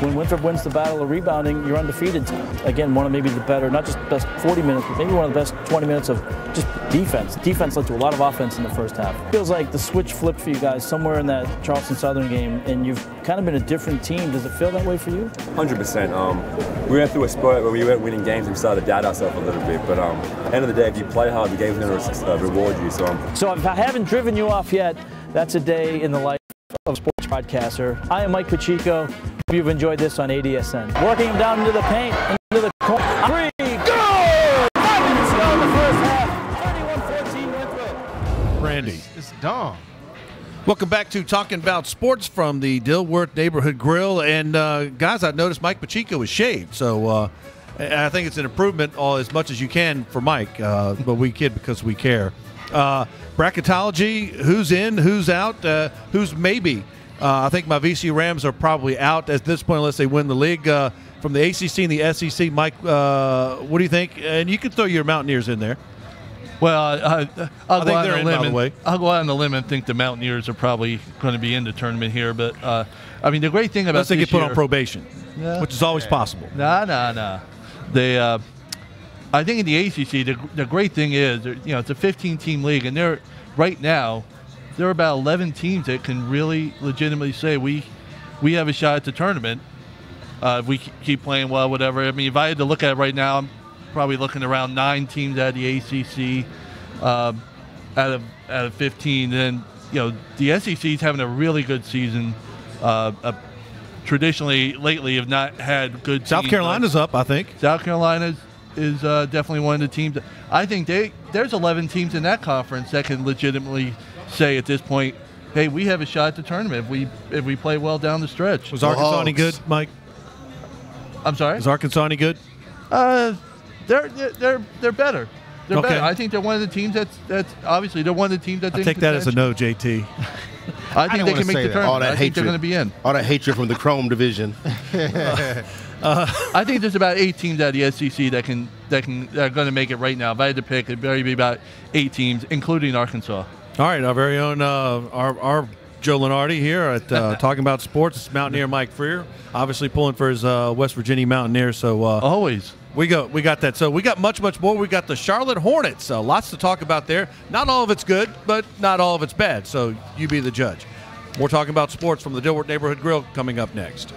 Speaker 5: when Winthrop wins the battle of rebounding, you're undefeated. Again, one of maybe the better, not just the best 40 minutes, but maybe one of the best 20 minutes of just defense. Defense led to a lot of offense in the first half. Feels like the switch flipped for you guys somewhere in that Charleston Southern game, and you've kind of been a different team. Does it feel that way for you?
Speaker 9: 100%. We went through a spurt where we weren't winning games and we started to doubt ourselves a little bit. But at the end of the day, if you play hard, the game's going to reward you. So
Speaker 5: if I haven't driven you off yet, that's a day in the life of a sports broadcaster. I am Mike Pacheco. Hope you've enjoyed this on ADSN. Working him down into the paint, into the corner. 3, go! 5 minutes to go in the first half. 31-14 Winthrop.
Speaker 1: Randy.
Speaker 3: It's dumb.
Speaker 1: Welcome back to Talking About Sports from the Dilworth Neighborhood Grille. And, guys, I noticed Mike Pacheco is shaved. So I think it's an improvement as much as you can for Mike. But we kid because we care. Bracketology, who's in, who's out, who's maybe. I think my VC Rams are probably out at this point unless they win the league. From the ACC and the SEC, Mike, what do you think? And you can throw your Mountaineers in there.
Speaker 4: Well, I'll go out on a limb.
Speaker 1: By the way.
Speaker 4: I'll go out on a limb and think the Mountaineers are probably going to be in the tournament here. But I mean, the great thing about
Speaker 1: unless they
Speaker 4: this
Speaker 1: get put
Speaker 4: year,
Speaker 1: on probation, which is always possible.
Speaker 4: No. They, I think in the ACC, the great thing is, it's a 15-team league, and there are about 11 teams that can really legitimately say we have a shot at the tournament if we keep playing well, whatever. I mean, if I had to look at it right now, I'm probably looking around 9 teams out of the ACC out of 15. And the SEC is having a really good season. Traditionally, lately, have not had good.
Speaker 1: South Carolina's up, I think.
Speaker 4: South Carolina is definitely one of the teams. I think there's 11 teams in that conference that can legitimately say at this point, hey, we have a shot at the tournament if we play well down the stretch.
Speaker 1: Was Arkansas any good, Mike?
Speaker 4: I'm sorry?
Speaker 1: Is Arkansas any good?
Speaker 4: They're better. They're better. I think they're one of the teams that's obviously they're one of the teams that's.
Speaker 1: I take that as a no, JT.
Speaker 4: I think they can make the tournament.
Speaker 2: All that
Speaker 4: I think they're going to be in.
Speaker 2: All that hatred from the Chrome division.
Speaker 4: I think there's about 8 teams out of the SEC that are going to make it right now. If I had to pick, it'd probably be about 8 teams, including Arkansas.
Speaker 1: All right, our very own our Joe Lenardi here at Talking About Sports. It's Mountaineer Mike Freer, obviously pulling for his West Virginia Mountaineers. So
Speaker 4: always.
Speaker 1: We got that. So we got much more. We got the Charlotte Hornets. Lots to talk about there. Not all of it's good, but not all of it's bad. So you be the judge. We're talking about sports from the Dilworth Neighborhood Grille coming up next.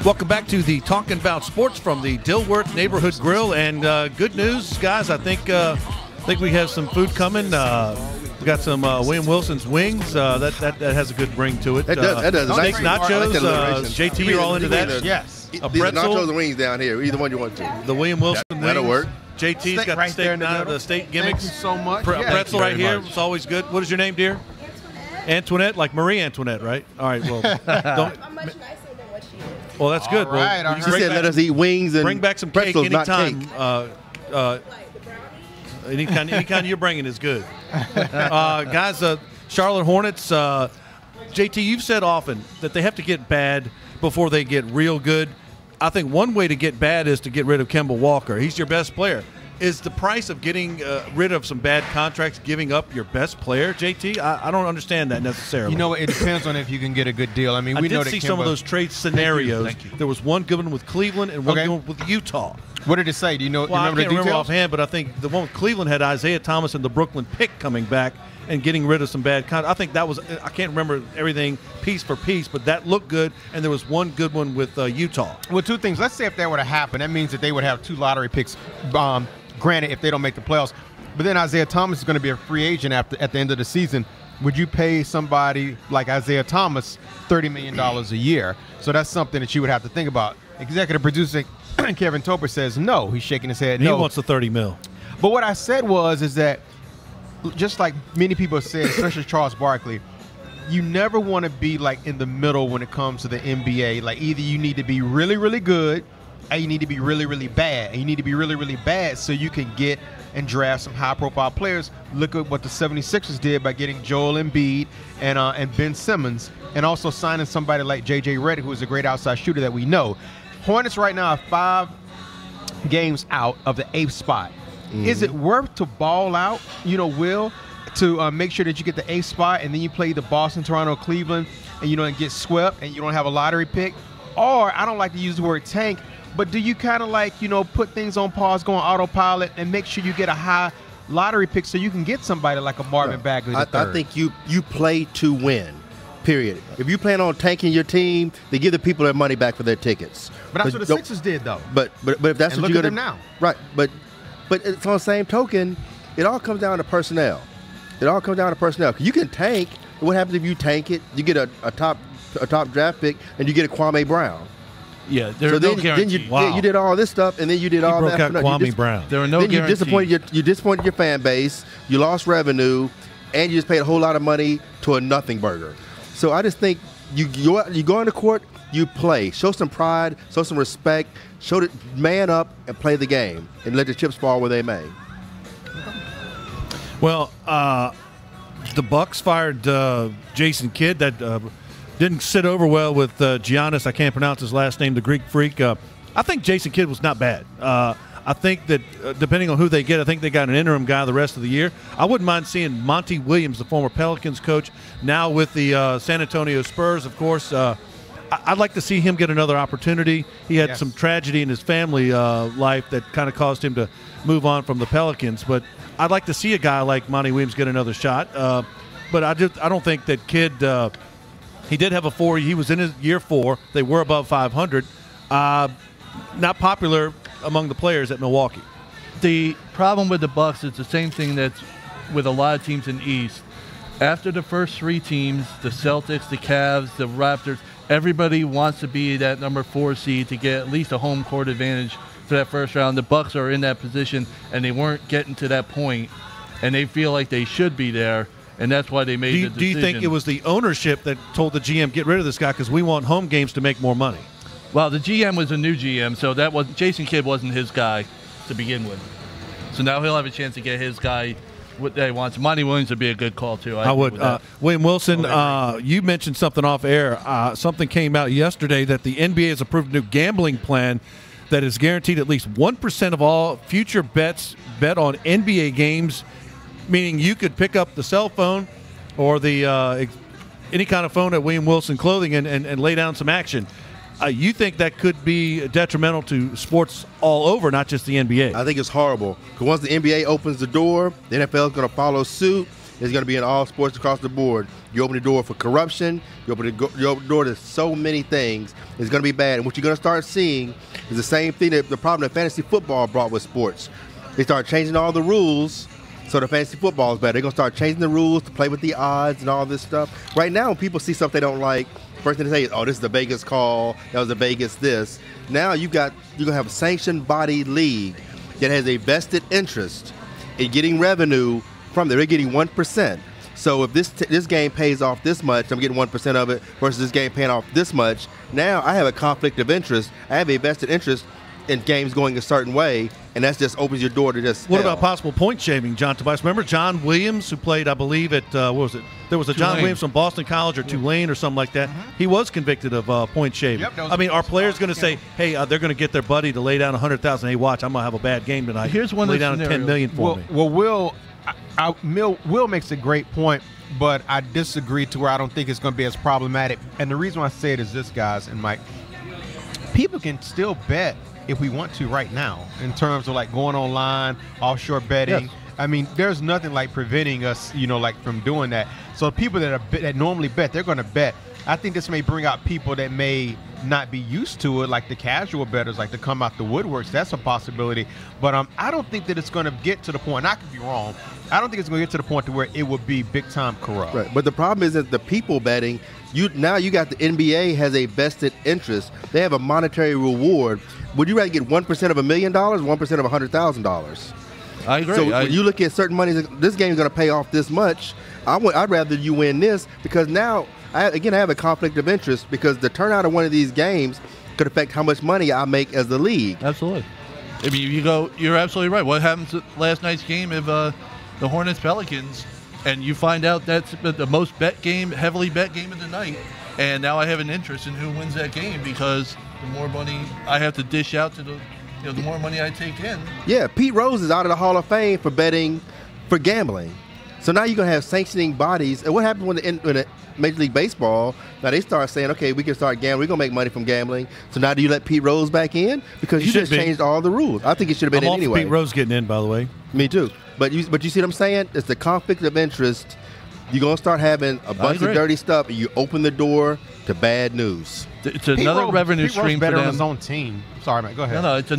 Speaker 1: Welcome back to the Talking About Sports from the Dilworth Neighborhood Grille. And good news, guys. I think we have some food coming. We got some William Wilson's wings. That has a good ring to it.
Speaker 2: That does.
Speaker 1: Steak
Speaker 2: Nice.
Speaker 1: nachos.
Speaker 2: Like
Speaker 1: JT, you're all into that?
Speaker 3: Yes.
Speaker 1: A
Speaker 2: These are
Speaker 1: pretzel.
Speaker 2: nachos and wings down here. Either one you want to.
Speaker 1: The William Wilson wings.
Speaker 2: That'll work.
Speaker 1: JT's got
Speaker 3: right there in
Speaker 1: the steak gimmicks.
Speaker 3: Thank you so much.
Speaker 1: Pretzel right here. It's always good. What is your name, dear? Antoinette, like Marie Antoinette, right? All right. Well, don't.
Speaker 8: I'm much nicer than what she is.
Speaker 1: Well, that's good.
Speaker 3: All right,
Speaker 1: Well,
Speaker 3: all
Speaker 1: you
Speaker 3: right.
Speaker 2: She said, "Let us eat wings and
Speaker 1: bring back some cake
Speaker 2: pretzels, not
Speaker 1: anytime.
Speaker 2: cake."
Speaker 1: Any kind you're bringing is good. Guys, Charlotte Hornets. JT, you've said often that they have to get bad before they get real good. I think one way to get bad is to get rid of Kemba Walker. He's your best player. Is the price of getting rid of some bad contracts giving up your best player, JT? I don't understand that necessarily.
Speaker 3: You know, it depends on if you can get a good deal. I mean, we know
Speaker 1: did
Speaker 3: that
Speaker 1: see
Speaker 3: Kemba,
Speaker 1: some of those trade scenarios.
Speaker 3: Thank you.
Speaker 1: There was one good one with Cleveland and one
Speaker 3: Okay.
Speaker 1: good one with Utah.
Speaker 3: What did it say? Do you know?
Speaker 1: Well,
Speaker 3: remember
Speaker 1: I can't
Speaker 3: the
Speaker 1: remember
Speaker 3: details?
Speaker 1: offhand, but I think the one with Cleveland had Isaiah Thomas and the Brooklyn pick coming back, and getting rid of some bad content. I think that was, I can't remember everything piece for piece, but that looked good, and there was one good one with Utah.
Speaker 3: Well, two things. Let's say if that were to happen, that means that they would have 2 lottery picks, granted, if they don't make the playoffs. But then Isaiah Thomas is going to be a free agent at the end of the season. Would you pay somebody like Isaiah Thomas $30 million a year? So that's something that you would have to think about. Executive producer Kevin Topper says no. He's shaking his head no.
Speaker 1: He wants the $30 million.
Speaker 3: But what I said is that just like many people have said, especially Charles Barkley, you never want to be like in the middle when it comes to the NBA. Like either you need to be really, really good, or you need to be really, really bad. And you need to be really, really bad so you can get and draft some high-profile players. Look at what the 76ers did by getting Joel Embiid and Ben Simmons, and also signing somebody like J.J. Redick, who is a great outside shooter that we know. Hornets right now are 5 games out of the 8th spot. Is it worth to ball out, Will, to make sure that you get the 8th spot and then you play the Boston, Toronto, Cleveland, and get swept and you don't have a lottery pick? Or, I don't like to use the word tank, but do you kind of like, put things on pause, go on autopilot, and make sure you get a high lottery pick so you can get somebody like a Marvin Bagley III?
Speaker 2: I think you play to win, period. If you plan on tanking your team, they give the people their money back for their tickets.
Speaker 3: But that's what the Sixers did, though.
Speaker 2: But if that's
Speaker 3: and
Speaker 2: what
Speaker 3: look
Speaker 2: you're
Speaker 3: at
Speaker 2: going
Speaker 3: them now.
Speaker 2: Right, but it's on the same token, it all comes down to personnel. It all comes down to personnel. 'Cause you can tank. What happens if you tank it? You get a top draft pick, and you get a Kwame Brown.
Speaker 4: Yeah, there's no guarantee.
Speaker 2: You did all this stuff, and then you did all that.
Speaker 1: Broke out Kwame Brown.
Speaker 4: There are no guarantees.
Speaker 2: You disappointed your fan base. You lost revenue, and you just paid a whole lot of money to a nothing burger. So I just think you go into court, you play, show some pride, show some respect, man up, and play the game, and let the chips fall where they may.
Speaker 1: Well, the Bucks fired Jason Kidd. That didn't sit over well with Giannis. I can't pronounce his last name, the Greek freak. I think Jason Kidd was not bad. I think that depending on who they get, I think they got an interim guy the rest of the year. I wouldn't mind seeing Monty Williams, the former Pelicans coach, now with the San Antonio Spurs, of course. I'd like to see him get another opportunity. He had some tragedy in his family life that kind of caused him to move on from the Pelicans. But I'd like to see a guy like Monty Williams get another shot. But I don't think that Kidd he did have a 4. He was in his year 4. They were above 500. Not popular among the players at Milwaukee.
Speaker 4: The problem with the Bucks is the same thing that's with a lot of teams in the East. After the first 3 teams, the Celtics, the Cavs, the Raptors, everybody wants to be that number 4 seed to get at least a home court advantage for that first round. The Bucks are in that position, and they weren't getting to that point, and they feel like they should be there, and that's why they made the decision.
Speaker 1: Do you think it was the ownership that told the GM, get rid of this guy because we want home games to make more money?
Speaker 4: Well, the GM was a new GM, so Jason Kidd wasn't his guy to begin with. So now he'll have a chance to get his guy what they want. Monty Williams would be a good call, too.
Speaker 1: I would. William Wilson, you mentioned something off air. Something came out yesterday that the NBA has approved a new gambling plan that is guaranteed at least 1% of all future bets bet on NBA games, meaning you could pick up the cell phone or the any kind of phone at William Wilson Clothing and lay down some action. You think that could be detrimental to sports all over, not just the NBA?
Speaker 2: I think it's horrible. Because once the NBA opens the door, the NFL is going to follow suit. It's going to be in all sports across the board. You open the door for corruption. You open the door to so many things. It's going to be bad. And what you're going to start seeing is the same thing that the problem that fantasy football brought with sports. They start changing all the rules so the fantasy football is better. They're going to start changing the rules to play with the odds and all this stuff. Right now, when people see stuff they don't like, first thing they say is, oh, this is the Vegas call, that was the Vegas this. Now you're going to have a sanctioned body league that has a vested interest in getting revenue from there. They're getting 1%. So if this game pays off this much, I'm getting 1% of it, versus this game paying off this much. Now I have a conflict of interest. I have a vested interest in games going a certain way, and that just opens your door to just
Speaker 1: What about possible point shaving, John Tobias? Remember John Williams, who played, I believe, at, what was it? There was a John Williams from Boston College or Tulane or something like that. He was convicted of point shaving. I mean, are players going to say, hey, they're going to get their buddy to lay down $100,000? Hey, watch, I'm going to have a bad game tonight.
Speaker 4: Here's one
Speaker 1: lay
Speaker 4: of the
Speaker 1: down $10 million for me.
Speaker 3: Well, Will makes a great point, but I disagree to where I don't think it's going to be as problematic. And the reason why I say it is this, guys, and Mike, people can still bet if we want to right now in terms of like going online, offshore betting. I mean, there's nothing like preventing us, like from doing that. So people that normally bet, they're going to bet. I think this may bring out people that may not be used to it, like the casual bettors, like to come out the woodworks. That's a possibility. But I don't think that it's going to get to the point, and I could be wrong, I don't think it's going to get to the point to where it would be big time corrupt.
Speaker 2: Right. But the problem is that the people betting, now you got the NBA has a vested interest. They have a monetary reward. Would you rather get 1% of $1 million, 1% of $100,000?
Speaker 4: I agree.
Speaker 2: So when you look at certain money, this game is going to pay off this much. I'd rather you win this, because now, I have a conflict of interest, because the turnout of one of these games could affect how much money I make as the league.
Speaker 4: Absolutely. I mean, you're absolutely right. What happens at last night's game of the Hornets Pelicans, and you find out that's the most heavily bet game of the night, and now I have an interest in who wins that game, because the more money I have to dish out to the more money I take in.
Speaker 2: Yeah, Pete Rose is out of the Hall of Fame for gambling. So now you're going to have sanctioning bodies. And what happened when the Major League Baseball, now they start saying, okay, we can start gambling. We're going to make money from gambling. So now do you let Pete Rose back in? Because you just changed all the rules. I think it should have been in anyway.
Speaker 1: Pete Rose getting in, by the way.
Speaker 2: Me too. But you see what I'm saying? It's the conflict of interest. You're going to start having a bunch of dirty stuff, and you open the door to bad news.
Speaker 4: It's another revenue stream for them.
Speaker 3: On his own team. Sorry, man. Go ahead.
Speaker 4: No, it's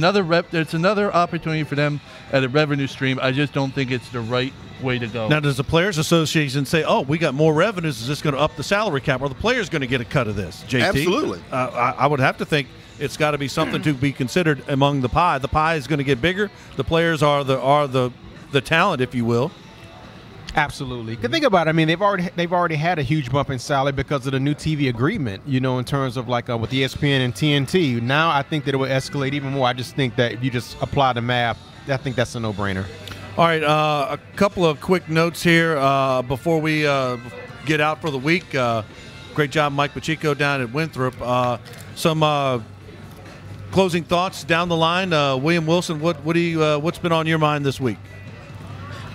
Speaker 4: another opportunity for them at a revenue stream. I just don't think it's the right way to go.
Speaker 1: Now, does the Players Association say, "Oh, we got more revenues. Is this going to up the salary cap? Or the players going to get a cut of this?" JT?
Speaker 2: Absolutely.
Speaker 1: I would have to think it's got to be something to be considered among the pie. The pie is going to get bigger. The players are the talent, if you will.
Speaker 3: Absolutely. Think about it. I mean, they've already had a huge bump in salary because of the new TV agreement, in terms of like with ESPN and TNT. Now I think that it will escalate even more. I just think that if you just apply the math, I think that's a no-brainer.
Speaker 1: All right, a couple of quick notes here before we get out for the week. Great job, Mike Pacheco down at Winthrop. Some closing thoughts down the line. William Wilson, what's been on your mind this week?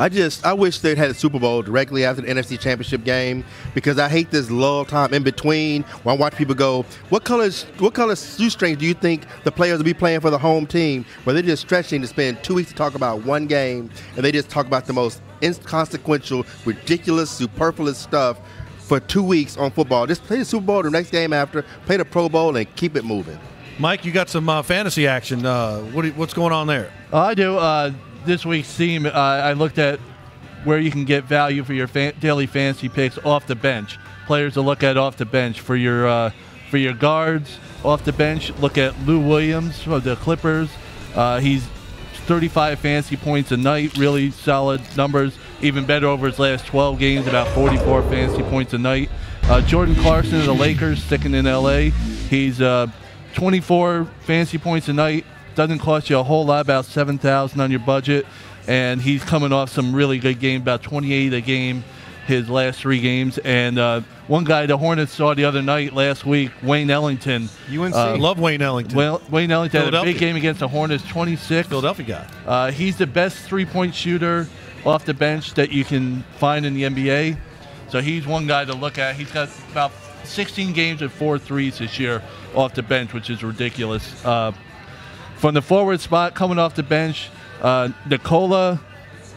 Speaker 2: I wish they'd had a Super Bowl directly after the NFC Championship game, because I hate this lull time in between where I watch people go, what color shoestrings do you think the players will be playing for the home team, where they're just stretching to spend 2 weeks to talk about one game, and they just talk about the most inconsequential, ridiculous, superfluous stuff for 2 weeks on football. Just play the Super Bowl the next game after, play the Pro Bowl, and keep it moving.
Speaker 1: Mike, you got some fantasy action. What's going on there?
Speaker 4: I do. This week's theme, I looked at where you can get value for your daily fantasy picks off the bench. Players to look at off the bench for your guards off the bench. Look at Lou Williams of the Clippers. He's 35 fantasy points a night, really solid numbers. Even better over his last 12 games, about 44 fantasy points a night. Jordan Clarkson of the Lakers, sticking in LA. He's 24 fantasy points a night. Doesn't cost you a whole lot, about $7,000 on your budget, and he's coming off some really good games, about 28 a game his last 3 games. And one guy the Hornets saw the other night, last week, Wayne Ellington.
Speaker 1: UNC. Love Wayne Ellington.
Speaker 4: Wayne Ellington had a big game against the Hornets, 26.
Speaker 1: Philadelphia guy.
Speaker 4: He's the best three-point shooter off the bench that you can find in the NBA. So he's one guy to look at. He's got about 16 games with 4 threes this year off the bench, which is ridiculous. From the forward spot, coming off the bench, Nikola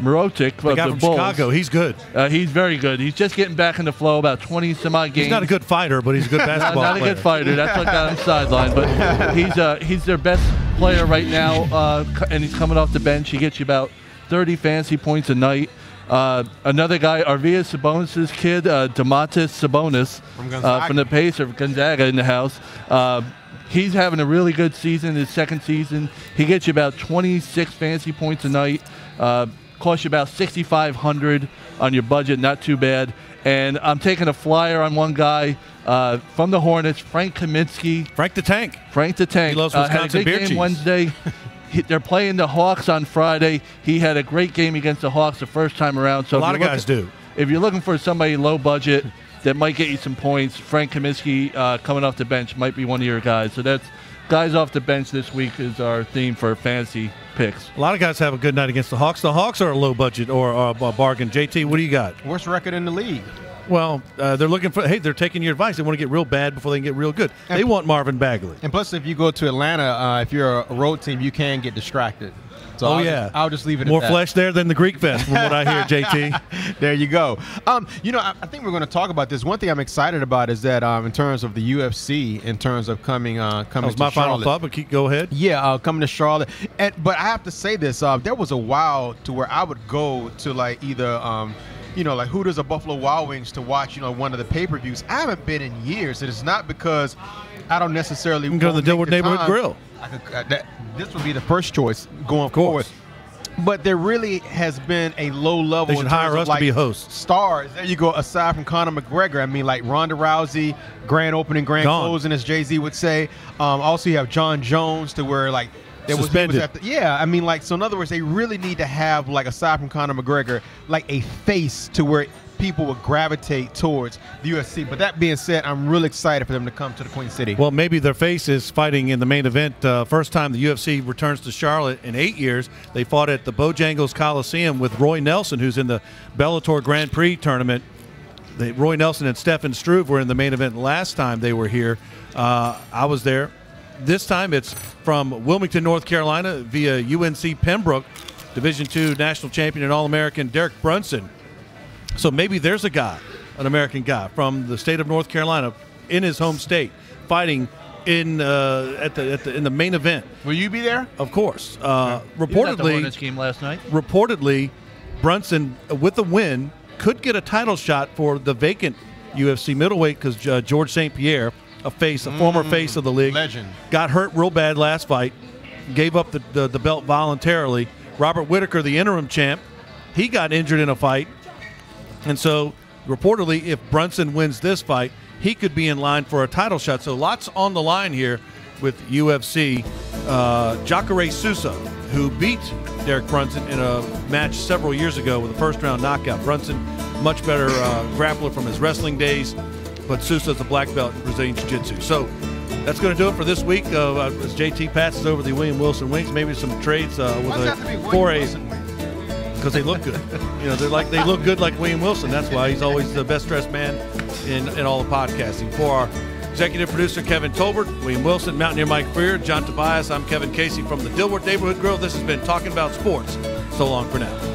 Speaker 4: Mirotic of the
Speaker 1: from
Speaker 4: Bulls.
Speaker 1: Chicago, he's good.
Speaker 4: He's very good. He's just getting back in the flow, about 20-some-odd games.
Speaker 1: He's not a good fighter, but he's a good basketball player.
Speaker 4: Not a good fighter. That's what got him sidelined. But he's their best player right now, and he's coming off the bench. He gets you about 30 fantasy points a night. Another guy, Arvydas Sabonis' kid, Domantas Sabonis from the Pacers, Gonzaga in the house. He's having a really good season, his second season. He gets you about 26 fantasy points a night. Costs you about $6,500 on your budget, not too bad. And I'm taking a flyer on one guy from the Hornets, Frank Kaminsky.
Speaker 1: Frank the Tank.
Speaker 4: He loves
Speaker 1: Wisconsin
Speaker 4: had a big
Speaker 1: beer
Speaker 4: game
Speaker 1: cheese.
Speaker 4: Wednesday. They're playing the Hawks on Friday. He had a great game against the Hawks the first time around. So
Speaker 1: a lot of guys do.
Speaker 4: If you're looking for somebody low budget that might get you some points, Frank Kaminsky coming off the bench might be one of your guys. So that's guys off the bench this week is our theme for fantasy picks.
Speaker 1: A lot of guys have a good night against the Hawks. The Hawks are a low budget or a bargain. JT, what do you got?
Speaker 3: Worst record in the league.
Speaker 1: Well, they're looking for, they're taking your advice. They want to get real bad before they can get real good. They want Marvin Bagley.
Speaker 3: And plus, if you go to Atlanta, if you're a road team, you can get distracted. So I'll just leave it
Speaker 1: More
Speaker 3: at that.
Speaker 1: flesh there than the Greek fest, from what I hear, JT.
Speaker 3: There you go. I think we're going to talk about this. One thing I'm excited about is that in terms of the UFC, in terms of coming
Speaker 1: That was
Speaker 3: to
Speaker 1: my final
Speaker 3: Charlotte.
Speaker 1: thought, but go ahead.
Speaker 3: Yeah, coming to Charlotte. But I have to say this. There was a while to where I would go to like either like Hooters or Buffalo Wild Wings to watch, one of the pay-per-views. I haven't been in years. It is not because I don't necessarily
Speaker 1: You can go to the Dilworth Neighborhood Grille.
Speaker 3: This would be the first choice going forward. But there really has been a low level.
Speaker 1: They should hire us to be hosts.
Speaker 3: Stars. There you go. Aside from Conor McGregor, I mean, like Ronda Rousey, grand opening, grand closing, as Jay-Z would say. Also, you have John Jones, to where like there was
Speaker 1: suspended.
Speaker 3: I mean, like, so in other words, they really need to have, like, aside from Conor McGregor, like a face to where people would gravitate towards the UFC. But that being said, I'm really excited for them to come to the Queen City.
Speaker 1: Well, maybe their face is fighting in the main event. First time the UFC returns to Charlotte in 8 years. They fought at the Bojangles Coliseum with Roy Nelson, who's in the Bellator Grand Prix tournament. Roy Nelson and Stefan Struve were in the main event last time they were here. I was there. This time it's from Wilmington, North Carolina, via UNC Pembroke, Division II national champion and All-American Derek Brunson. So maybe there's a guy, an American guy from the state of North Carolina, in his home state, fighting in the main event.
Speaker 3: Will you be there?
Speaker 1: Of course.
Speaker 4: He was at the Hornets game last night.
Speaker 1: Reportedly, Brunson, with a win, could get a title shot for the vacant UFC middleweight, because George St. Pierre, a former face of the league,
Speaker 3: legend,
Speaker 1: got hurt real bad last fight, gave up the belt voluntarily. Robert Whitaker, the interim champ, he got injured in a fight. And so, reportedly, if Brunson wins this fight, he could be in line for a title shot. So lots on the line here with UFC. Jacare Sousa, who beat Derek Brunson in a match several years ago with a first-round knockout. Brunson, much better grappler from his wrestling days, but Sousa's a black belt in Brazilian Jiu-Jitsu. So that's going to do it for this week. As JT passes over the William Wilson wings, maybe some trades for a... Because they look good. They look good like William Wilson. That's why he's always the best dressed man in all of podcasting. For our executive producer, Kevin Tolbert, William Wilson, Mountaineer Mike Freer, John Tobias, I'm Kevin Casey from the Dilworth Neighborhood Grille. This has been Talking About Sports. So long for now.